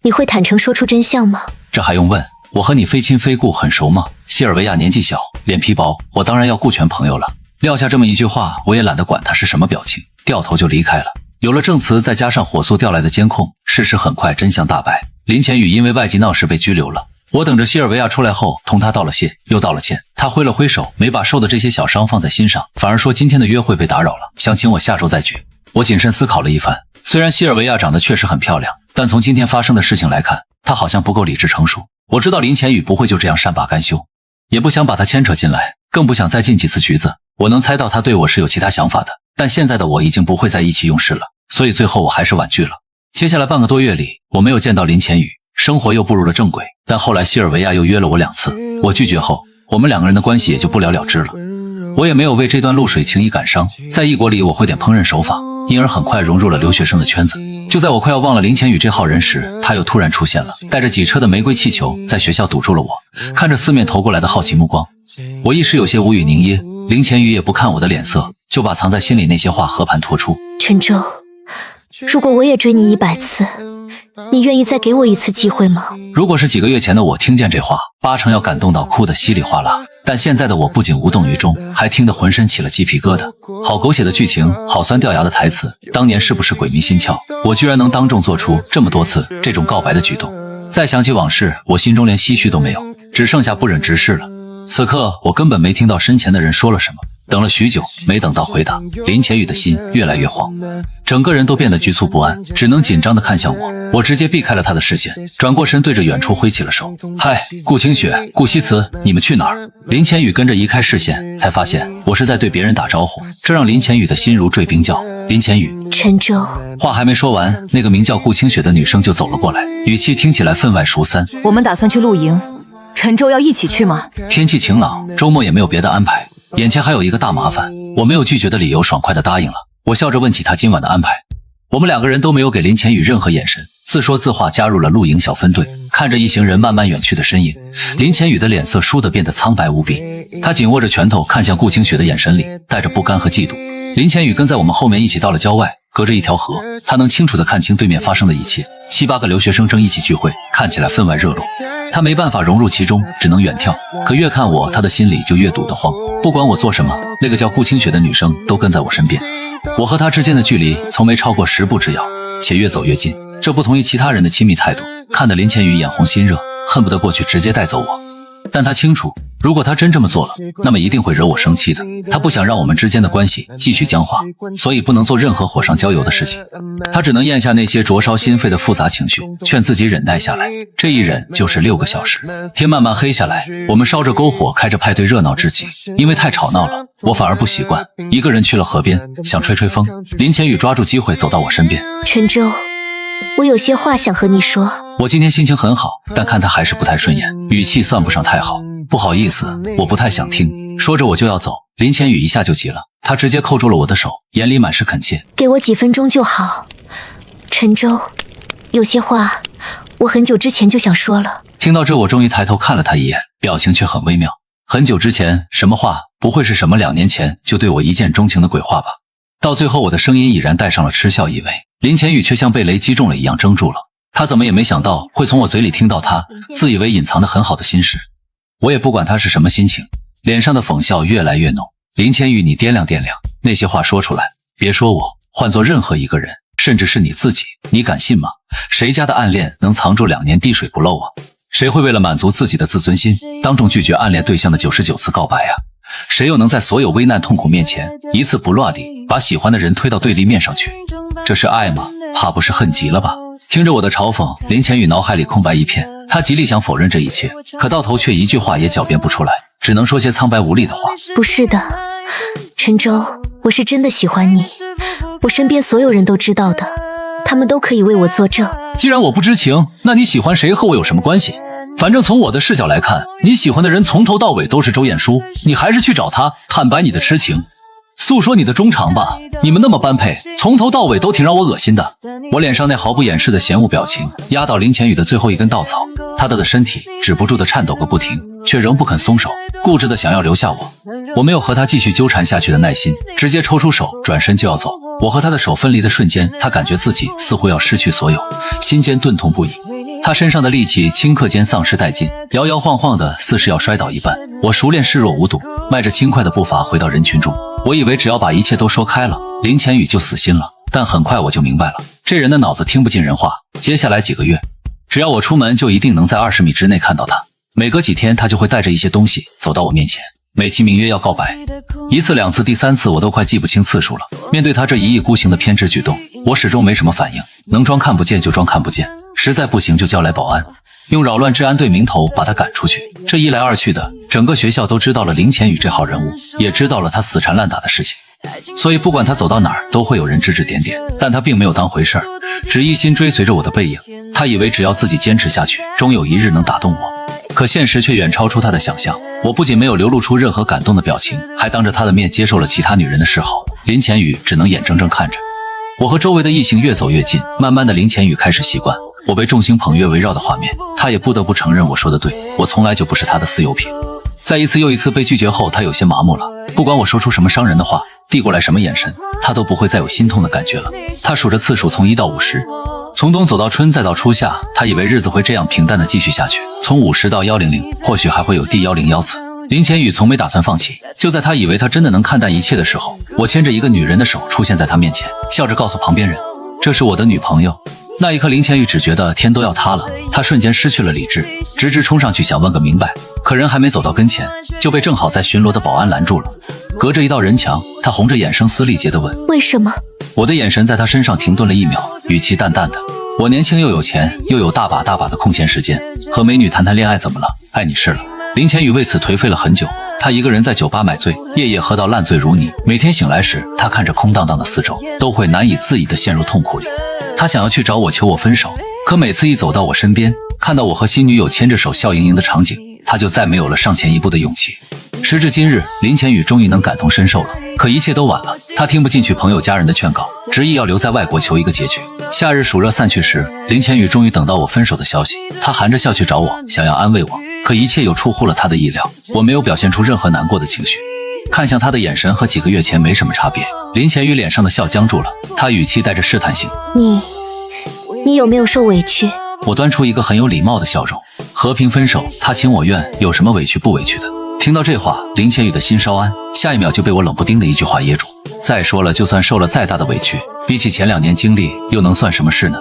你会坦诚说出真相吗？这还用问，我和你非亲非故，很熟吗？西尔维亚年纪小，脸皮薄，我当然要顾全朋友了。撂下这么一句话，我也懒得管他是什么表情，掉头就离开了。有了证词，再加上火速调来的监控，事实很快真相大白。林千羽因为外籍闹事被拘留了。我等着西尔维亚出来后同他道了谢，又道了歉。他挥了挥手，没把受的这些小伤放在心上，反而说今天的约会被打扰了，想请我下周再聚。我谨慎思考了一番，虽然西尔维亚长得确实很漂亮，但从今天发生的事情来看，她好像不够理智成熟。我知道林千羽不会就这样善罢甘休，也不想把她牵扯进来，更不想再进几次局子。我能猜到她对我是有其他想法的，但现在的我已经不会再意气用事了，所以最后我还是婉拒了。接下来半个多月里，我没有见到林千羽，生活又步入了正轨。但后来西尔维亚又约了我2次，我拒绝后，我们两个人的关系也就不了了之了。我也没有为这段露水情谊感伤，在异国里我会点烹饪手法，因而很快融入了留学生的圈子。就在我快要忘了林千羽这号人时，他又突然出现了，带着几车的玫瑰气球，在学校堵住了我。看着四面投过来的好奇目光，我一时有些无语凝噎。林千羽也不看我的脸色，就把藏在心里那些话和盘托出。陈州，如果我也追你100次，你愿意再给我一次机会吗？如果是几个月前的我听见这话，8成要感动到哭得稀里哗啦。但现在的我不仅无动于衷，还听得浑身起了鸡皮疙瘩。好狗血的剧情，好酸掉牙的台词，当年是不是鬼迷心窍？我居然能当众做出这么多次这种告白的举动。再想起往事，我心中连唏嘘都没有，只剩下不忍直视了。此刻我根本没听到身前的人说了什么，等了许久没等到回答，林千羽的心越来越慌，整个人都变得局促不安，只能紧张地看向我。我直接避开了他的视线，转过身对着远处挥起了手。嗨，顾清雪、顾西辞，你们去哪儿？林千羽跟着移开视线，才发现我是在对别人打招呼，这让林千羽的心如坠冰窖。林千羽，陈州。话还没说完，那个名叫顾清雪的女生就走了过来，语气听起来分外熟悉。我们打算去露营，陈州要一起去吗？天气晴朗，周末也没有别的安排，眼前还有一个大麻烦，我没有拒绝的理由，爽快的答应了。我笑着问起他今晚的安排，我们两个人都没有给林千羽任何眼神，自说自话加入了露营小分队。看着一行人慢慢远去的身影，林千羽的脸色倏地变得苍白无比，他紧握着拳头，看向顾清雪的眼神里带着不甘和嫉妒。林千羽跟在我们后面一起到了郊外，隔着一条河，他能清楚地看清对面发生的一切。7、8个留学生正一起聚会，看起来分外热络。他没办法融入其中，只能远眺。可越看我，他的心里就越堵得慌。不管我做什么，那个叫顾清雪的女生都跟在我身边。我和她之间的距离从没超过10步之遥，且越走越近。这不同于其他人的亲密态度，看得林千羽眼红心热，恨不得过去直接带走我。但他清楚，如果他真这么做了，那么一定会惹我生气的。他不想让我们之间的关系继续僵化，所以不能做任何火上浇油的事情。他只能咽下那些灼烧心肺的复杂情绪，劝自己忍耐下来。这一忍就是6个小时。天慢慢黑下来，我们烧着篝火，开着派对，热闹至极。因为太吵闹了，我反而不习惯，一个人去了河边，想吹吹风。林千羽抓住机会走到我身边。陈舟，我有些话想和你说。我今天心情很好，但看他还是不太顺眼，语气算不上太好。不好意思，我不太想听。说着我就要走，林千羽一下就急了，他直接扣住了我的手，眼里满是恳切。给我几分钟就好，陈舟，有些话我很久之前就想说了。听到这，我终于抬头看了他一眼，表情却很微妙。很久之前，什么话？不会是什么2年前就对我一见钟情的鬼话吧？到最后，我的声音已然带上了嗤笑意味，林千羽却像被雷击中了一样怔住了。他怎么也没想到会从我嘴里听到他自以为隐藏得很好的心事。我也不管他是什么心情，脸上的讽笑越来越浓。林千羽，你掂量掂量，那些话说出来，别说我，换做任何一个人，甚至是你自己，你敢信吗？谁家的暗恋能藏住2年滴水不漏啊？谁会为了满足自己的自尊心，当众拒绝暗恋对象的99次告白啊？谁又能在所有危难痛苦面前一次不落地把喜欢的人推到对立面上去？这是爱吗？怕不是恨极了吧？听着我的嘲讽，林千羽脑海里空白一片，他极力想否认这一切，可到头却一句话也狡辩不出来，只能说些苍白无力的话。不是的，陈舟，我是真的喜欢你，我身边所有人都知道的，他们都可以为我作证。既然我不知情，那你喜欢谁和我有什么关系？反正从我的视角来看，你喜欢的人从头到尾都是周晏殊，你还是去找他坦白你的痴情，诉说你的衷肠吧。你们那么般配，从头到尾都挺让我恶心的。我脸上那毫不掩饰的嫌恶表情压倒林千羽的最后一根稻草，他的身体止不住的颤抖个不停，却仍不肯松手，固执的想要留下我。我没有和他继续纠缠下去的耐心，直接抽出手转身就要走。我和他的手分离的瞬间，他感觉自己似乎要失去所有，心间钝痛不已。他身上的力气顷刻间丧失殆尽，摇摇晃晃的似是要摔倒一般。我熟练视若无睹，迈着轻快的步伐回到人群中。我以为只要把一切都说开了，林千羽就死心了，但很快我就明白了，这人的脑子听不进人话。接下来几个月，只要我出门，就一定能在20米之内看到他。每隔几天，他就会带着一些东西走到我面前，美其名曰要告白。1次、2次、第3次，我都快记不清次数了。面对他这一意孤行的偏执举动，我始终没什么反应，能装看不见就装看不见，实在不行就叫来保安，用扰乱治安队名头把他赶出去。这一来二去的，整个学校都知道了林千羽这号人物，也知道了他死缠烂打的事情。所以不管他走到哪儿，都会有人指指点点，但他并没有当回事儿，只一心追随着我的背影。他以为只要自己坚持下去，终有一日能打动我。可现实却远超出他的想象。我不仅没有流露出任何感动的表情，还当着他的面接受了其他女人的示好。林千羽只能眼睁睁看着我和周围的异性越走越近，慢慢的林千羽开始习惯我被众星捧月围绕的画面，他也不得不承认我说的对，我从来就不是他的私有品。在一次又一次被拒绝后，他有些麻木了，不管我说出什么伤人的话，递过来什么眼神，他都不会再有心痛的感觉了。他数着次数从1到50，从冬走到春再到初夏，他以为日子会这样平淡的继续下去，从50到100，或许还会有第101次。林千羽从没打算放弃，就在他以为他真的能看淡一切的时候，我牵着一个女人的手出现在他面前，笑着告诉旁边人，这是我的女朋友。那一刻，林千羽只觉得天都要塌了，他瞬间失去了理智，直直冲上去想问个明白，可人还没走到跟前，就被正好在巡逻的保安拦住了。隔着一道人墙，他红着眼声嘶力竭地问，为什么？我的眼神在他身上停顿了1秒，语气淡淡的，我年轻又有钱，又有大把大把的空闲时间，和美女谈谈恋爱怎么了？爱你是了。林千羽为此颓废了很久，他一个人在酒吧买醉，夜夜喝到烂醉如泥。每天醒来时，他看着空荡荡的四周，都会难以自已地陷入痛苦里。他想要去找我求我分手，可每次一走到我身边，看到我和新女友牵着手笑盈盈的场景，他就再没有了上前一步的勇气。时至今日，林千羽终于能感同身受了，可一切都晚了。他听不进去朋友家人的劝告，执意要留在外国求一个结局。夏日暑热散去时，林千羽终于等到我分手的消息，他含着笑去找我，想要安慰我，可一切又出乎了他的意料，我没有表现出任何难过的情绪。看向他的眼神和几个月前没什么差别。林浅宇脸上的笑僵住了，他语气带着试探性：你有没有受委屈？我端出一个很有礼貌的笑容。和平分手，他情我愿，有什么委屈不委屈的？听到这话，林浅宇的心稍安，下一秒就被我冷不丁的一句话噎住。再说了，就算受了再大的委屈，比起前2年经历，又能算什么事呢？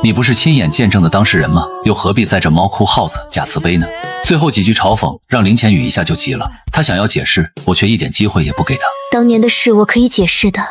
你不是亲眼见证的当事人吗？又何必在这猫哭耗子假慈悲呢？最后几句嘲讽让林浅宇一下就急了，他想要解释，我却一点机会也不给他。当年的事我可以解释的，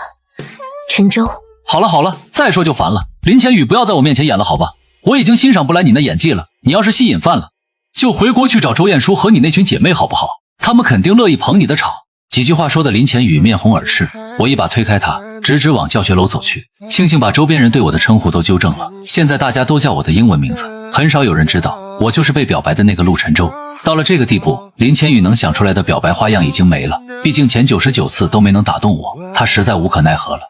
陈州。好了，再说就烦了。林浅宇，不要在我面前演了好吧？我已经欣赏不来你那演技了，你要是戏瘾犯了，就回国去找周晏殊和你那群姐妹好不好？他们肯定乐意捧你的场。几句话说的林浅宇面红耳赤，我一把推开他，直直往教学楼走去。庆幸把周边人对我的称呼都纠正了，现在大家都叫我的英文名字，很少有人知道我就是被表白的那个陆晨舟。到了这个地步，林浅宇能想出来的表白花样已经没了，毕竟前99次都没能打动我，他实在无可奈何了。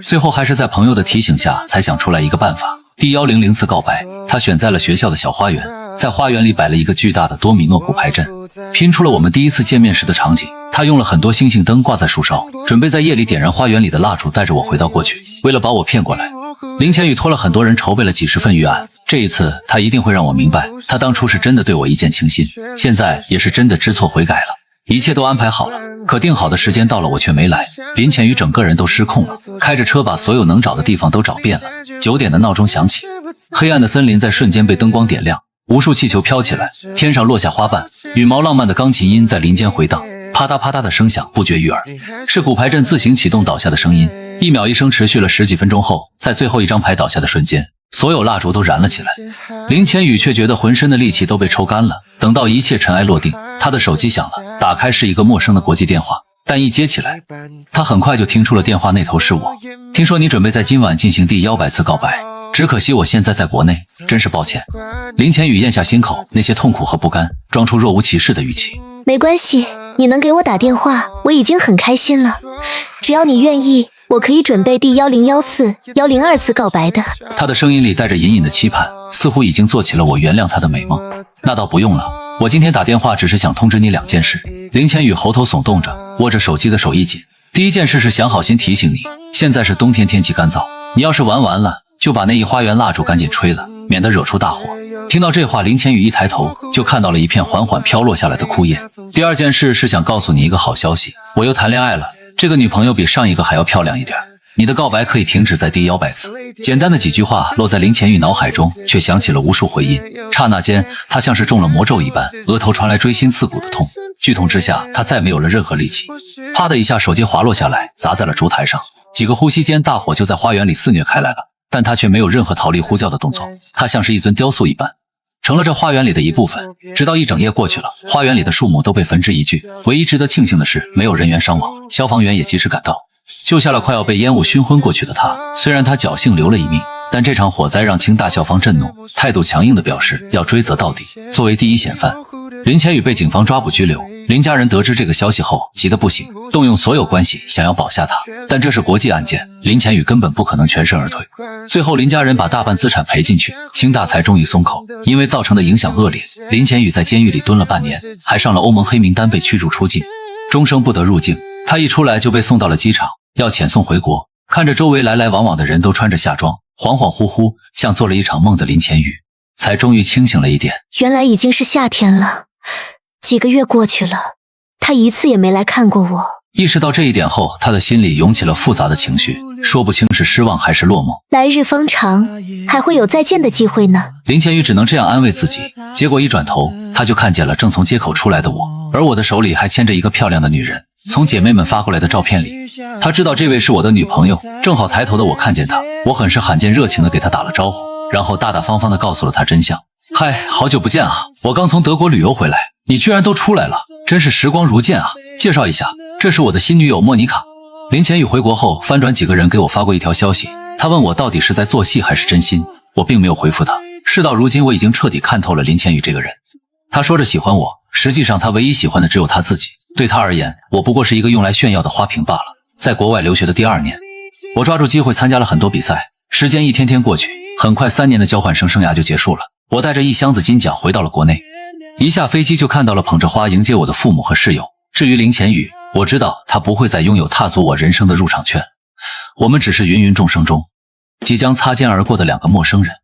最后还是在朋友的提醒下才想出来一个办法。第100次告白，他选在了学校的小花园，在花园里摆了一个巨大的多米诺骨牌阵，拼出了我们第一次见面时的场景。他用了很多星星灯挂在树梢，准备在夜里点燃花园里的蜡烛，带着我回到过去。为了把我骗过来，林浅宇托了很多人筹备了几十份预案。这一次他一定会让我明白，他当初是真的对我一见倾心，现在也是真的知错悔改了。一切都安排好了，可定好的时间到了，我却没来。林浅宇整个人都失控了，开着车把所有能找的地方都找遍了。9点的闹钟响起，黑暗的森林在瞬间被灯光点亮，无数气球飘起来，天上落下花瓣，羽毛浪漫的钢琴音在林间回荡，啪嗒啪嗒的声响不绝于耳，是骨牌阵自行启动倒下的声音。一秒一声持续了10几分钟后，在最后一张牌倒下的瞬间，所有蜡烛都燃了起来。林浅宇却觉得浑身的力气都被抽干了。等到一切尘埃落定，他的手机响了，打开是一个陌生的国际电话，但一接起来，他很快就听出了电话那头是我。听说你准备在今晚进行第100次告白，只可惜我现在在国内，真是抱歉。林浅宇咽下心口那些痛苦和不甘，装出若无其事的语气。没关系，你能给我打电话，我已经很开心了。只要你愿意，我可以准备第101次、102次告白的。他的声音里带着隐隐的期盼，似乎已经做起了我原谅他的美梦。那倒不用了，我今天打电话只是想通知你2件事。林浅宇喉头耸动着，握着手机的手一紧。第一件事是想好心提醒你，现在是冬天，天气干燥，你要是玩完了，就把那一花园蜡烛赶紧吹了，免得惹出大祸。听到这话，林浅宇一抬头就看到了一片缓缓飘落下来的枯叶。第二件事是想告诉你一个好消息，我又谈恋爱了，这个女朋友比上一个还要漂亮一点。你的告白可以停止在第100次。简单的几句话落在林浅宇脑海中，却响起了无数回音。刹那间，他像是中了魔咒一般，额头传来锥心刺骨的痛。剧痛之下，他再没有了任何力气。啪的一下，手机滑落下来，砸在了烛台上。几个呼吸间，大火就在花园里肆虐开来了。但他却没有任何逃离呼叫的动作，他像是一尊雕塑一般，成了这花园里的一部分。直到一整夜过去了，花园里的树木都被焚之一炬。唯一值得庆幸的是，没有人员伤亡，消防员也及时赶到，救下了快要被烟雾熏昏过去的他。虽然他侥幸留了一命，但这场火灾让清大校方震怒，态度强硬地表示要追责到底。作为第一嫌犯，林浅宇被警方抓捕拘留。林家人得知这个消息后急得不行，动用所有关系想要保下他，但这是国际案件，林浅宇根本不可能全身而退。最后林家人把大半资产赔进去，清大才终于松口。因为造成的影响恶劣，林浅宇在监狱里蹲了半年，还上了欧盟黑名单，被驱逐出境，终生不得入境。他一出来就被送到了机场，要遣送回国。看着周围来来往往的人都穿着夏装，恍恍惚惚像做了一场梦的林浅宇，才终于清醒了一点。原来已经是夏天了，几个月过去了，他一次也没来看过我。意识到这一点后，他的心里涌起了复杂的情绪，说不清是失望还是落寞。来日方长，还会有再见的机会呢。林浅宇只能这样安慰自己，结果一转头，他就看见了正从街口出来的我，而我的手里还牵着一个漂亮的女人。从姐妹们发过来的照片里，他知道这位是我的女朋友。正好抬头的我看见她，我很是罕见热情的给她打了招呼，然后大大方方的告诉了她真相。嗨，好久不见啊，我刚从德国旅游回来，你居然都出来了，真是时光如箭啊。介绍一下，这是我的新女友莫妮卡。林浅宇回国后，翻转几个人给我发过一条消息，他问我到底是在做戏还是真心，我并没有回复他。事到如今，我已经彻底看透了林浅宇这个人。他说着喜欢我，实际上他唯一喜欢的只有他自己。对他而言，我不过是一个用来炫耀的花瓶罢了。在国外留学的第2年，我抓住机会参加了很多比赛。时间一天天过去，很快3年的交换生生涯就结束了。我带着一箱子金奖回到了国内，一下飞机就看到了捧着花迎接我的父母和室友。至于林浅宇，我知道他不会再拥有踏足我人生的入场券，我们只是芸芸众生中即将擦肩而过的两个陌生人。